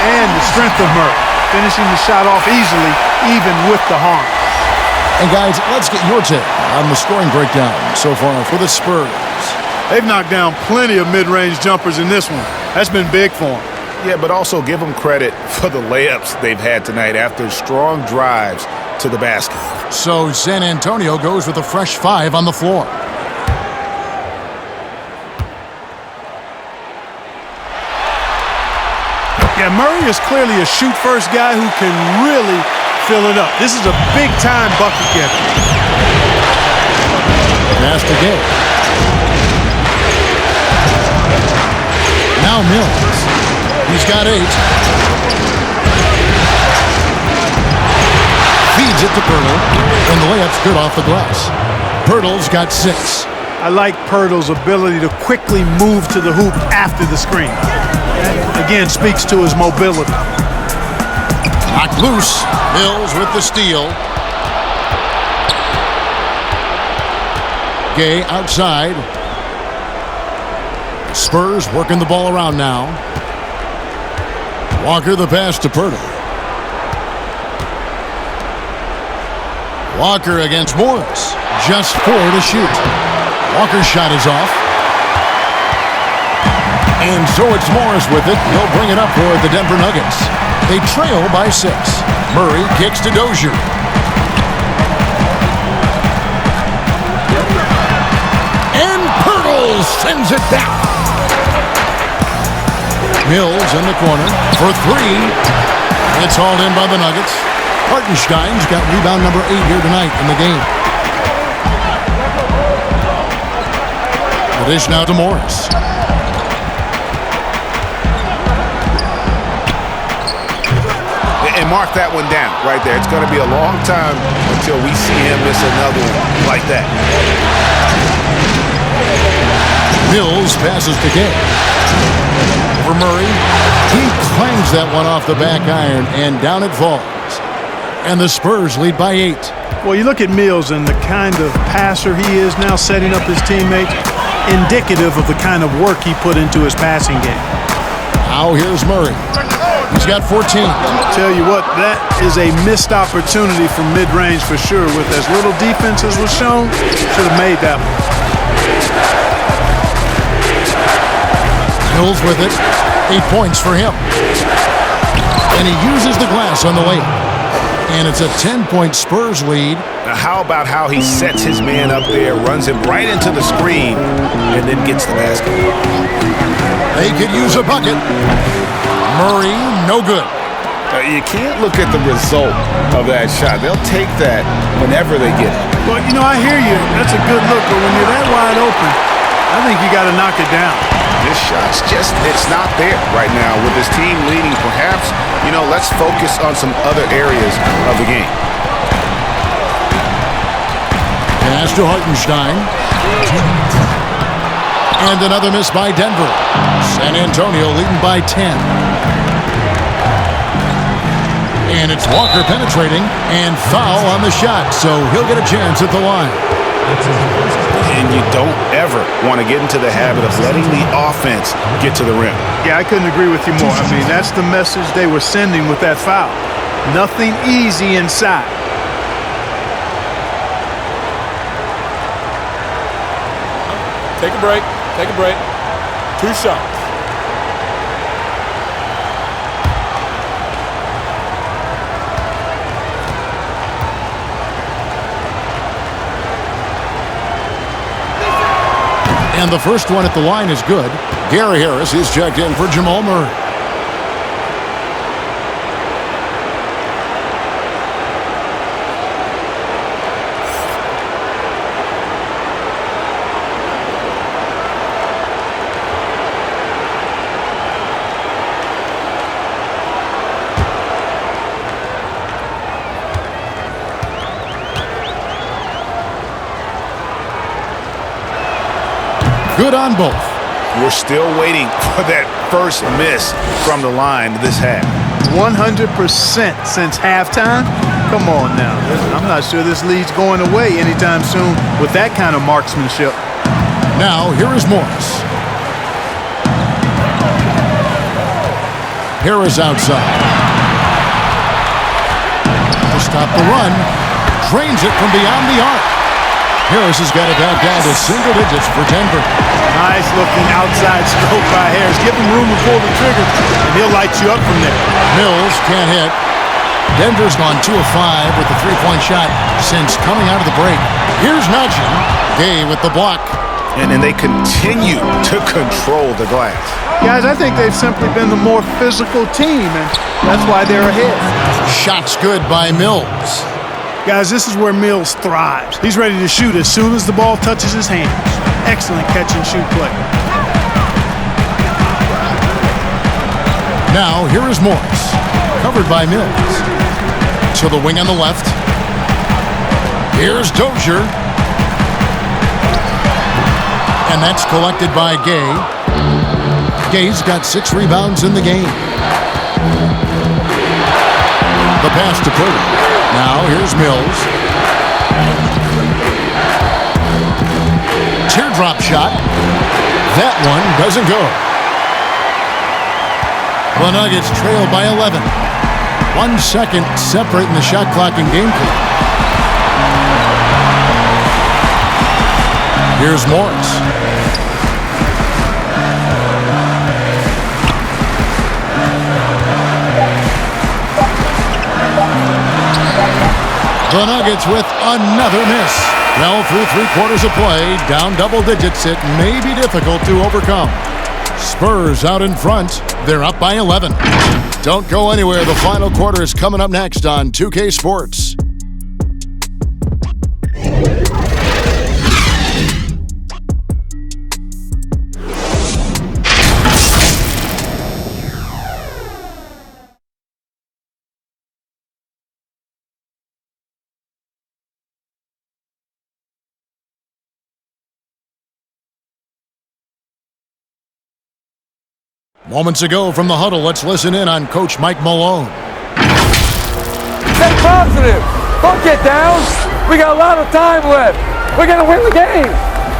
And the strength of Murray, finishing the shot off easily, even with the harm. And guys, let's get your take on the scoring breakdown so far for the Spurs. They've knocked down plenty of mid-range jumpers in this one. That's been big for them. Yeah, but also give them credit for the layups they've had tonight after strong drives to the basket. So San Antonio goes with a fresh 5 on the floor. Yeah, Murray is clearly a shoot-first guy who can really fill it up. This is a big-time bucket getter. Pass to Gay. Now Mills. He's got 8. Feeds it to Pirtle, and the layup's good off the glass. Pirtle's got 6. I like Pirtle's ability to quickly move to the hoop after the screen. Again, speaks to his mobility. Knocked loose. Mills with the steal. Gay outside. Spurs working the ball around now. Walker the pass to Pirtle. Walker against Morris. Just 4 to shoot. Walker's shot is off. And so it's Morris with it. He'll bring it up for the Denver Nuggets. They trail by 6. Murray kicks to Dozier. And Pirtle sends it back. Mills in the corner for 3. It's hauled in by the Nuggets. Hartenstein's got rebound number 8 here tonight in the game. The dish now to Morris. mark that one down right there. It's going to be a long time until we see him miss another one like that. Mills passes to Gay. Over Murray. He clangs that one off the back iron, and down it falls. And the Spurs lead by 8. Well, you look at Mills and the kind of passer he is now, setting up his teammates, indicative of the kind of work he put into his passing game. Now here's Murray. He's got 14. Tell you what, that is a missed opportunity from mid-range for sure. With as little defense as was shown, should have made that one. Mills with it. 8 points for him. And he uses the glass on the layup. And it's a 10-point Spurs lead. Now how about how he sets his man up there, runs him right into the screen, and then gets the basket. They could use a bucket. Murray, no good. You can't look at the result of that shot. They'll take that whenever they get it. Well, you know, I hear you. That's a good look, but when you're that wide open, I think you got to knock it down. This shot's just, it's not there right now. With this team leading, perhaps, you know, let's focus on some other areas of the game. Pass to Hartenstein. And another miss by Denver. San Antonio leading by 10. And it's Walker penetrating and foul on the shot, so he'll get a chance at the line. And you don't ever want to get into the habit of letting the offense get to the rim. Yeah, I couldn't agree with you more. I mean, that's the message they were sending with that foul. Nothing easy inside. Take a break. Take a break. 2 shots. And the first one at the line is good. Gary Harris is checked in for Jamal Murray. Good on both. We're still waiting for that first miss from the line this half. 100% since halftime? Come on now. I'm not sure this lead's going away anytime soon with that kind of marksmanship. Now, here is Morris. Harris outside. To stop the run. Drains it from beyond the arc. Harris has got it back down to single digits for Denver. Nice looking outside stroke by Harris. Give him room to pull the trigger, and he'll light you up from there. Mills can't hit. Denver's gone 2 of 5 with the three-point shot since coming out of the break. Here's Nugent. Gay with the block. And then they continue to control the glass. Guys, I think they've simply been the more physical team, and that's why they're ahead. Shot's good by Mills. Guys, this is where Mills thrives. He's ready to shoot as soon as the ball touches his hands. Excellent catch-and-shoot play. Now, here is Morris. Covered by Mills. To the wing on the left. Here's Dozier. And that's collected by Gay. Gay's got 6 rebounds in the game. The pass to Purdy. Now, here's Mills. Teardrop shot. That one doesn't go. The Nuggets trail by 11. 1 second separating the shot clock and game clock. Here's Morris. The Nuggets with another miss. Well, through 3 quarters of play, down double digits, it may be difficult to overcome. Spurs out in front. They're up by 11. Don't go anywhere. The final quarter is coming up next on 2K Sports. Moments ago from the huddle, let's listen in on Coach Mike Malone. Stay positive. Don't get down. We got a lot of time left. We're going to win the game.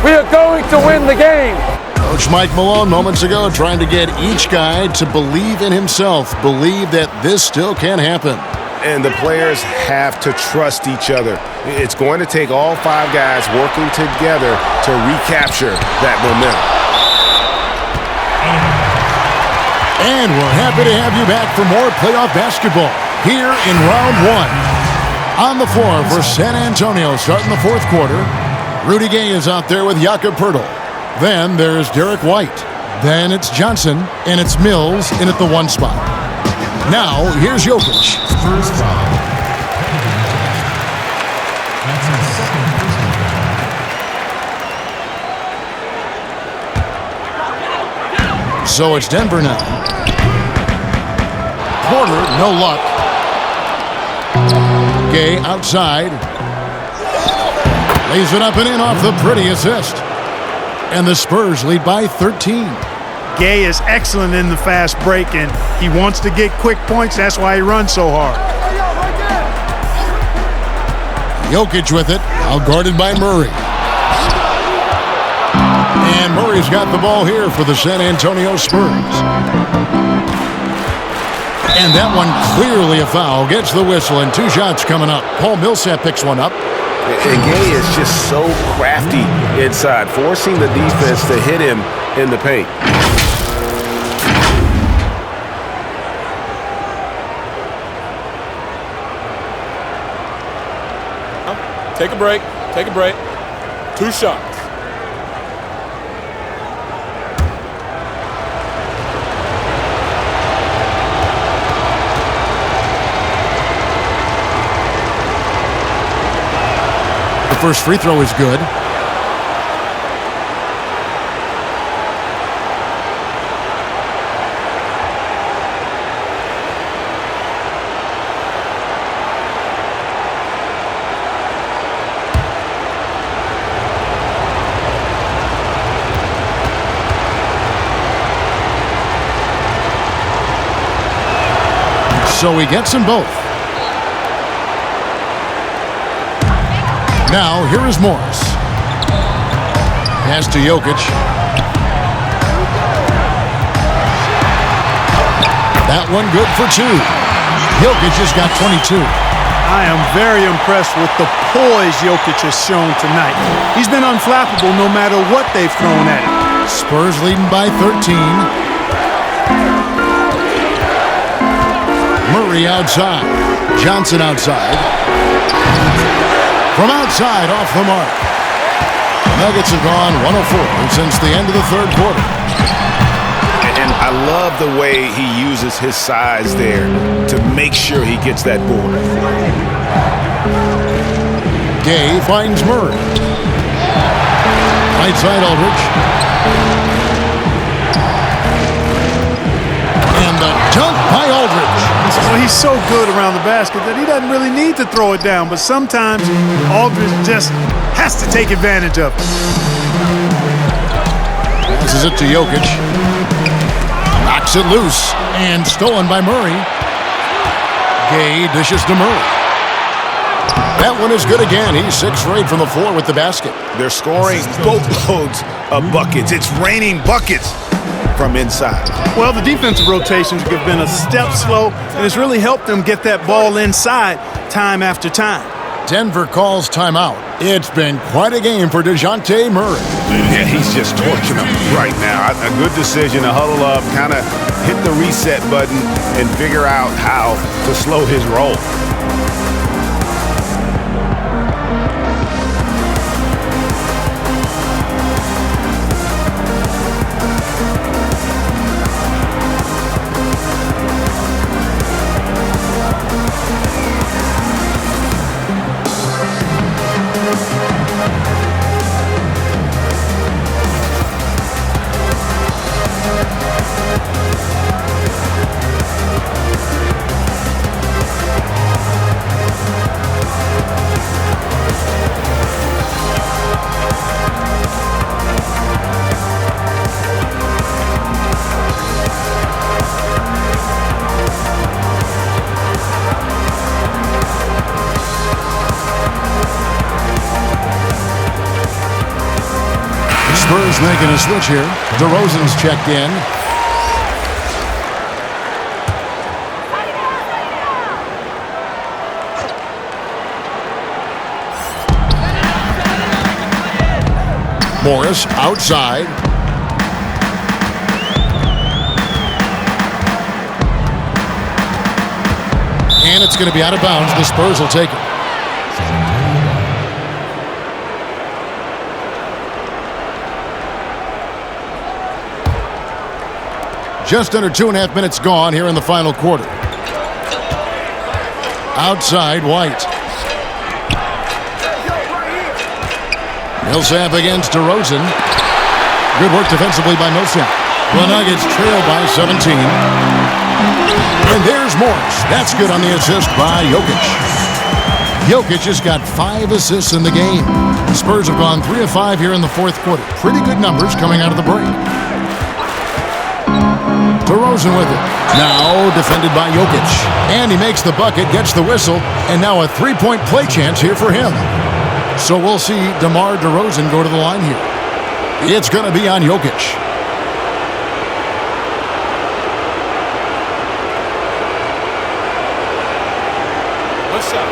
We are going to win the game. Coach Mike Malone moments ago trying to get each guy to believe in himself, believe that this still can happen. And the players have to trust each other. It's going to take all 5 guys working together to recapture that momentum. And we're happy to have you back for more playoff basketball here in round 1. On the floor for San Antonio starting the 4th quarter, Rudy Gay is out there with Jakob Poeltl. Then there's Derek White. Then it's Johnson, and it's Mills in at the 1 spot. Now, here's Jokic. Spurs foul. That's his second personal foul. So it's Denver now. Porter, no luck. Gay outside. Lays it up and in off the pretty assist. And the Spurs lead by 13. Gay is excellent in the fast break, and he wants to get quick points. That's why he runs so hard. Jokic with it, outguarded by Murray. And Murray's got the ball here for the San Antonio Spurs. And that one clearly a foul. Gets the whistle, and 2 shots coming up. Paul Millsap picks one up. And Gay is just so crafty inside, forcing the defense to hit him in the paint. Take a break. Take a break. 2 shots. The first free throw is good. So he gets them both. Now, here is Morris. Pass to Jokic. That one good for 2. Jokic has got 22. I am very impressed with the poise Jokic has shown tonight. He's been unflappable no matter what they've thrown at him. Spurs leading by 13. Murray outside. Johnson outside. From outside, off the mark. Nuggets have gone 104 since the end of the 3rd quarter. And I love the way he uses his size there to make sure he gets that board. Gay finds Murray. Right side Aldridge. And the dunk by Aldridge. Well, he's so good around the basket that he doesn't really need to throw it down, but sometimes Aldridge just has to take advantage of it. Passes it to Jokic. Knocks it loose and stolen by Murray. Gay dishes to Murray. That one is good again. He's 6 for 8 from the floor with the basket. They're scoring boatloads of buckets. It's raining buckets from inside. Well, the defensive rotations have been a step slow, and it's really helped them get that ball inside time after time. Denver calls timeout. It's been quite a game for DeJounte Murray. Yeah, he's just torching them right now. A good decision to huddle up, kind of hit the reset button, and figure out how to slow his roll. Spurs making a switch here. DeRozan's checked in. Morris outside. And it's going to be out of bounds. The Spurs will take it. Just under 2.5 minutes gone here in the final quarter. Outside, White. Millsap against DeRozan. Good work defensively by Millsap. The Nuggets trail by 17. And there's Morris. That's good on the assist by Jokic. Jokic has got 5 assists in the game. The Spurs have gone 3 of 5 here in the fourth quarter. Pretty good numbers coming out of the break. DeRozan with it. Now defended by Jokic. And he makes the bucket, gets the whistle, and now a 3-point play chance here for him. So we'll see DeMar DeRozan go to the line here. It's going to be on Jokic. What's up?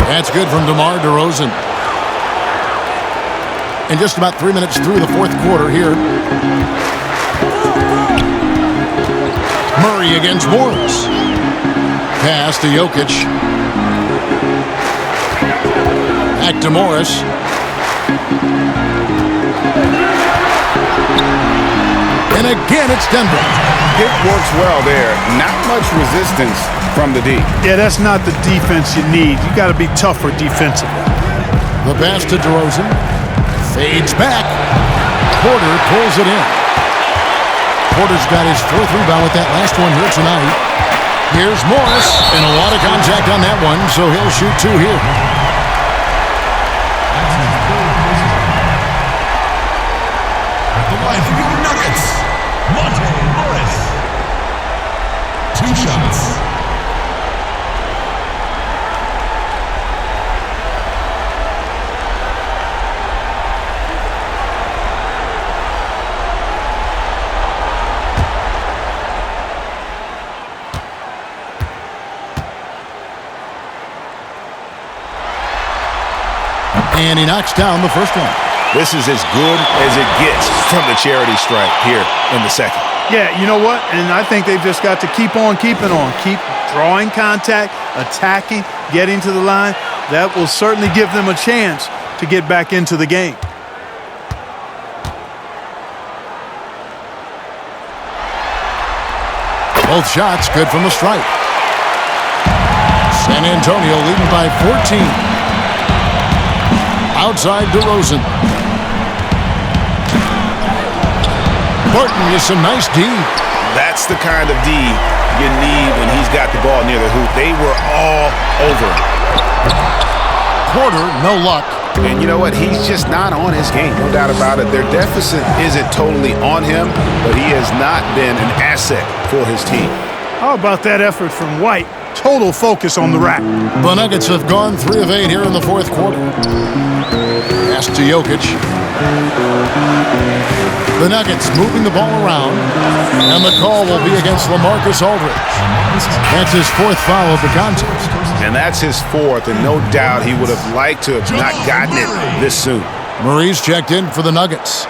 That's good from DeMar DeRozan. And just about 3 minutes through the fourth quarter here. Murray against Morris. Pass to Jokic. Back to Morris. And again, it's Denver. It works well there. Not much resistance from the D. Yeah, that's not the defense you need. You got to be tougher defensively. The pass to DeRozan. Fades back. Porter pulls it in. Porter's got his 4th rebound with that last one here tonight. Here's Morris, and a lot of contact on that one, so he'll shoot 2 here. At the line for your Nuggets, Monte Morris. 2 shots. And he knocks down the first one. This is as good as it gets from the charity stripe here in the second. Yeah, you know what? And I think they've just got to keep on keeping on. Keep drawing contact, attacking, getting to the line. That will certainly give them a chance to get back into the game. Both shots good from the stripe. San Antonio leading by 14. Outside DeRozan. Burton with some nice D. That's the kind of D you need when he's got the ball near the hoop. They were all over him. Porter, no luck. And you know what? He's just not on his game. No doubt about it. Their deficit isn't totally on him, but he has not been an asset for his team. How about that effort from White? Total focus on the rack. The Nuggets have gone 3 of 8 here in the fourth quarter. Pass to Jokic. The Nuggets moving the ball around, and the call will be against LaMarcus Aldridge. That's his 4th foul of the contest. And that's his 4th, and no doubt he would have liked to have not gotten it this soon. Murray's checked in for the Nuggets.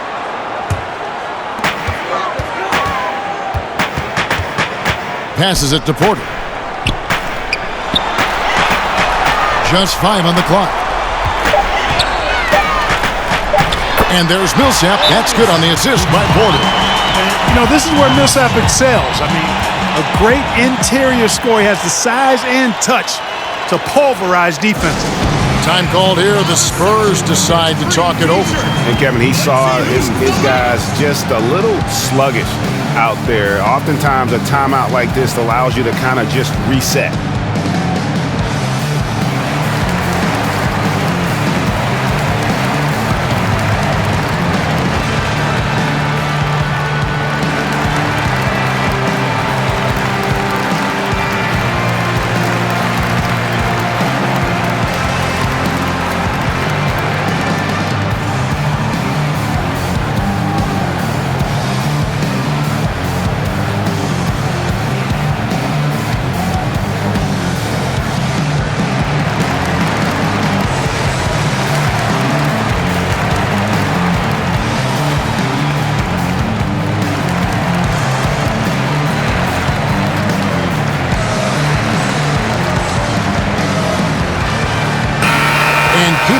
Passes it to Porter. Just 5 on the clock. And there's Millsap. That's good on the assist by Porter. And, you know, this is where Millsap excels. I mean, a great interior scorer. He has the size and touch to pulverize defense. Time called here. The Spurs decide to talk it over. And Kevin, he saw his guys just a little sluggish out there. Oftentimes a timeout like this allows you to kind of just reset.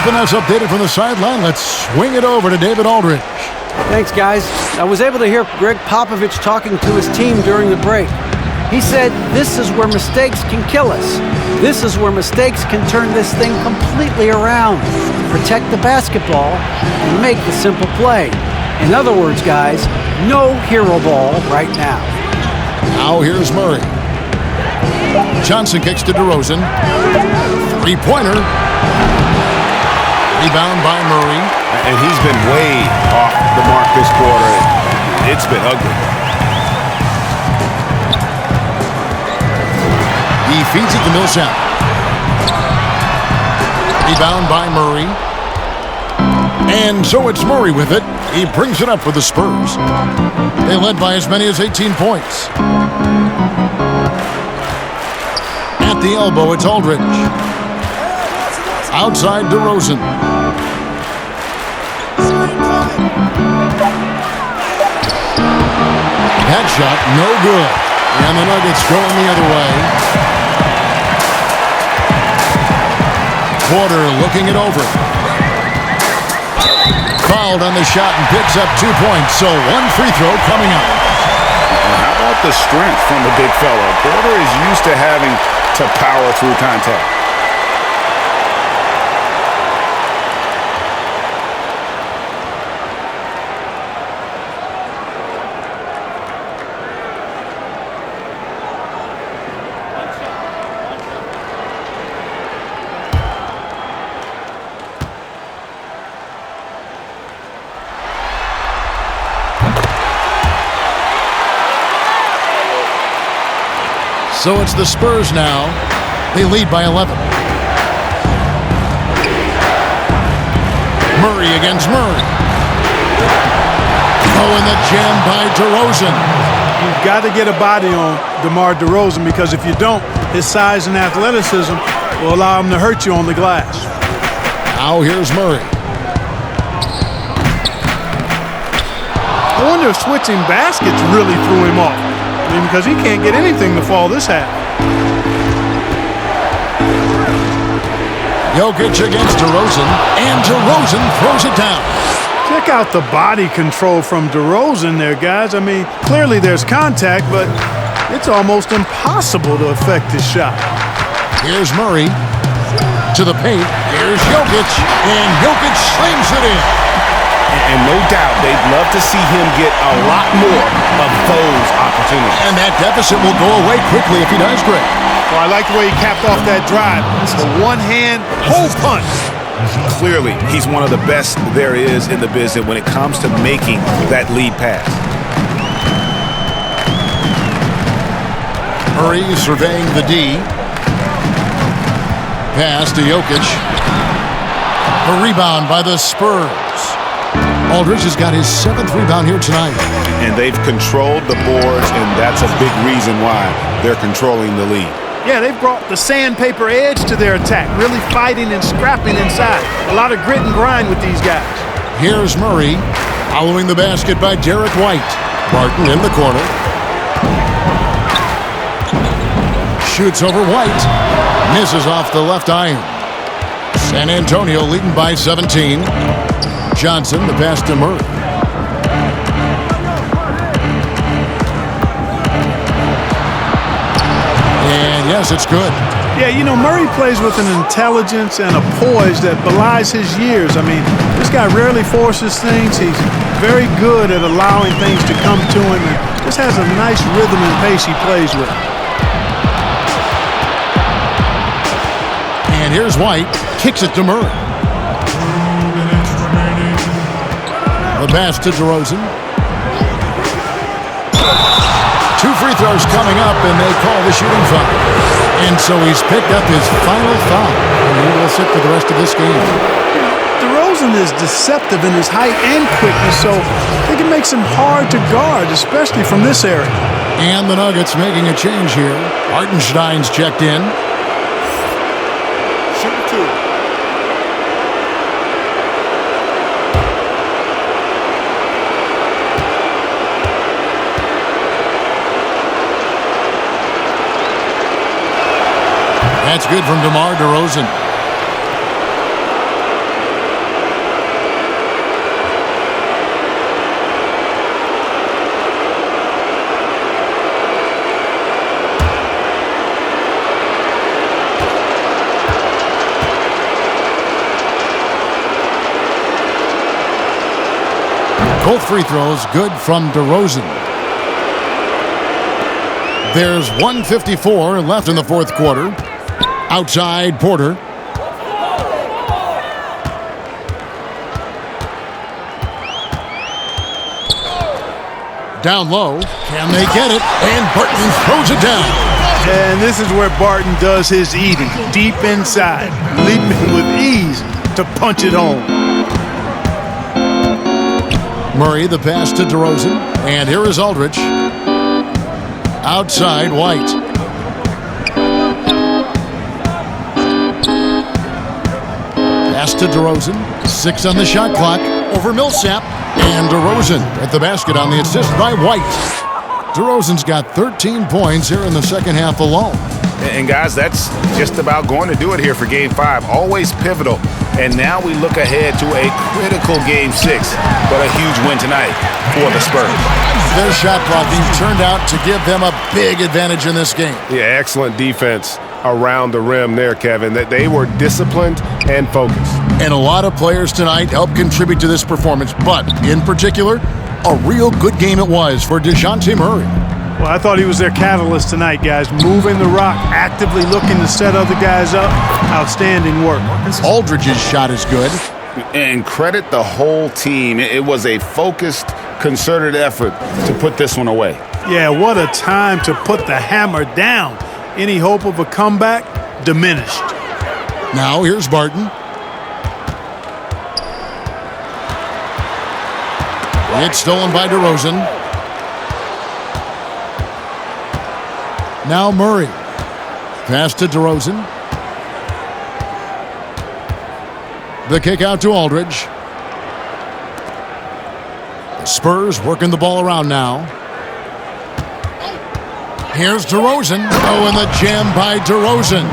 keeping us updated from the sideline. Let's swing it over to David Aldridge. Thanks, guys. I was able to hear Greg Popovich talking to his team during the break. He said, this is where mistakes can kill us. This is where mistakes can turn this thing completely around. Protect the basketball and make the simple play. In other words, guys, no hero ball right now. Now here's Murray. Johnson kicks to DeRozan. Three-pointer. Rebound by Murray. And he's been way off the mark this quarter. It's been ugly. He feeds it to Millsap. Rebound by Murray. And so it's Murray with it. He brings it up for the Spurs. They led by as many as 18 points. At the elbow, it's Aldridge. Outside DeRozan. That shot, no good. And the Nuggets going the other way. Porter looking it over. Fouled on the shot and picks up 2 points. So one free throw coming up. How about the strength from the big fella? Porter is used to having to power through contact. So it's the Spurs now. They lead by 11. Murray against Murray. Oh, and the jam by DeRozan. You've got to get a body on DeMar DeRozan, because if you don't, his size and athleticism will allow him to hurt you on the glass. Now here's Murray. I wonder if switching baskets really threw him off. I mean, because he can't get anything to fall this half. Jokic against DeRozan, and DeRozan throws it down. Check out the body control from DeRozan there, guys. I mean, clearly there's contact, but it's almost impossible to affect his shot. Here's Murray to the paint. Here's Jokic, and Jokic slams it in. And no doubt they'd love to see him get a lot more of those opportunities. And that deficit will go away quickly if he does, Greg. Well, I like the way he capped off that drive. It's a one-hand hole punch. Clearly, he's one of the best there is in the business when it comes to making that lead pass. Murray surveying the D. Pass to Jokic. A rebound by the Spurs. Aldridge has got his 7th rebound here tonight. And they've controlled the boards, and that's a big reason why they're controlling the lead. Yeah, they've brought the sandpaper edge to their attack, really fighting and scrapping inside. A lot of grit and grind with these guys. Here's Murray, following the basket by Derek White. Barton in the corner. Shoots over White. Misses off the left iron. San Antonio leading by 17. Johnson, the pass to Murray. And yes, it's good. Yeah, you know, Murray plays with an intelligence and a poise that belies his years. I mean, this guy rarely forces things. He's very good at allowing things to come to him, and just has a nice rhythm and pace he plays with. And here's White, kicks it to Murray. The pass to DeRozan. 2 free throws coming up, and they call the shooting foul. And so he's picked up his final foul, and he will sit for the rest of this game. DeRozan is deceptive in his height and quickness, so they can make him hard to guard, especially from this area. And the Nuggets making a change here. Hartenstein's checked in. Shooting 2. That's good from DeMar DeRozan. Both free throws good from DeRozan. There's 1:54 left in the fourth quarter. Outside Porter. Down low. Can they get it? And Barton throws it down. And this is where Barton does his eating. Deep inside. Leaping with ease to punch it home. Murray, the pass to DeRozan. And here is Aldridge. Outside White. Pass to DeRozan. 6 on the shot clock. Over Millsap. And DeRozan at the basket on the assist by White. DeRozan's got 13 points here in the second half alone. And guys, that's just about going to do it here for Game 5. Always pivotal. And now we look ahead to a critical Game 6. But a huge win tonight for the Spurs. Their shot blocking turned out to give them a big advantage in this game. Yeah, excellent defense around the rim there, Kevin. That they were disciplined and focused. And a lot of players tonight helped contribute to this performance, but in particular, a real good game it was for DeJounte Murray. Well, I thought he was their catalyst tonight, guys. Moving the rock, actively looking to set other guys up. Outstanding work. Aldridge's shot is good. And credit the whole team. It was a focused, concerted effort to put this one away. Yeah, what a time to put the hammer down. Any hope of a comeback? Diminished. Now here's Barton. It's stolen by DeRozan. Now Murray. Pass to DeRozan. The kick out to Aldridge. The Spurs working the ball around now. Here's DeRozan. Oh, and the jam by DeRozan.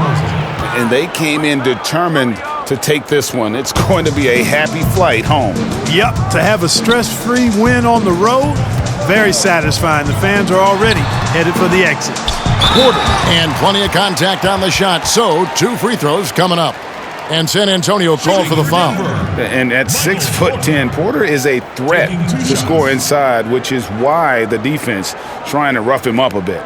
And they came in determined to take this one. It's going to be a happy flight home. Yep, to have a stress-free win on the road, very satisfying. The fans are already headed for the exit. Porter, and plenty of contact on the shot, so 2 free throws coming up. And San Antonio called for the foul. And at 6'10", Porter is a threat to score inside, which is why the defense trying to rough him up a bit.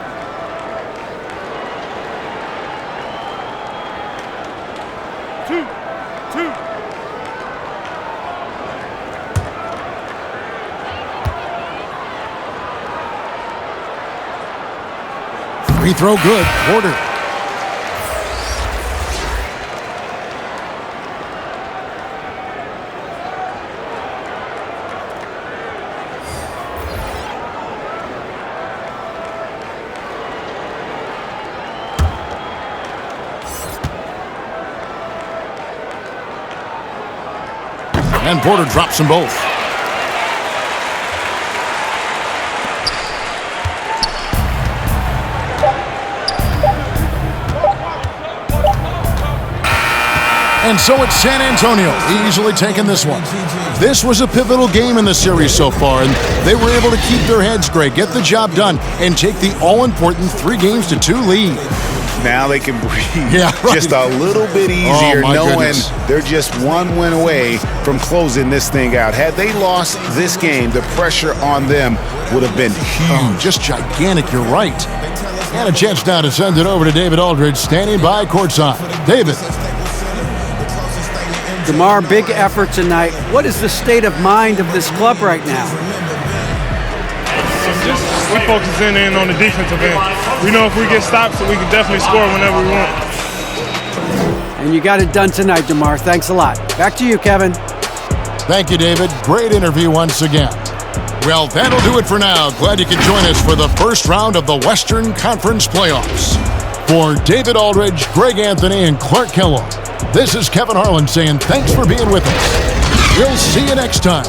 Free throw good. Porter. And Porter drops them both. And so it's San Antonio easily taking this one. This was a pivotal game in the series so far, and they were able to keep their heads straight, get the job done, and take the all-important 3-2 lead. Now they can breathe right. just a little bit easier, knowing goodness. they're just one win away from closing this thing out. Had they lost this game, the pressure on them would have been huge. Just gigantic, you're right. And a chance now to send it over to David Aldridge, standing by courtside. David. DeMar, big effort tonight. What is the state of mind of this club right now? We're focusing in on the defensive end. We know if we get stops, we can definitely score whenever we want. And you got it done tonight, DeMar. Thanks a lot. Back to you, Kevin. Thank you, David. Great interview once again. Well, that'll do it for now. Glad you could join us for the first round of the Western Conference Playoffs. For David Aldridge, Greg Anthony, and Clark Kellogg, this is Kevin Harlan saying thanks for being with us. We'll see you next time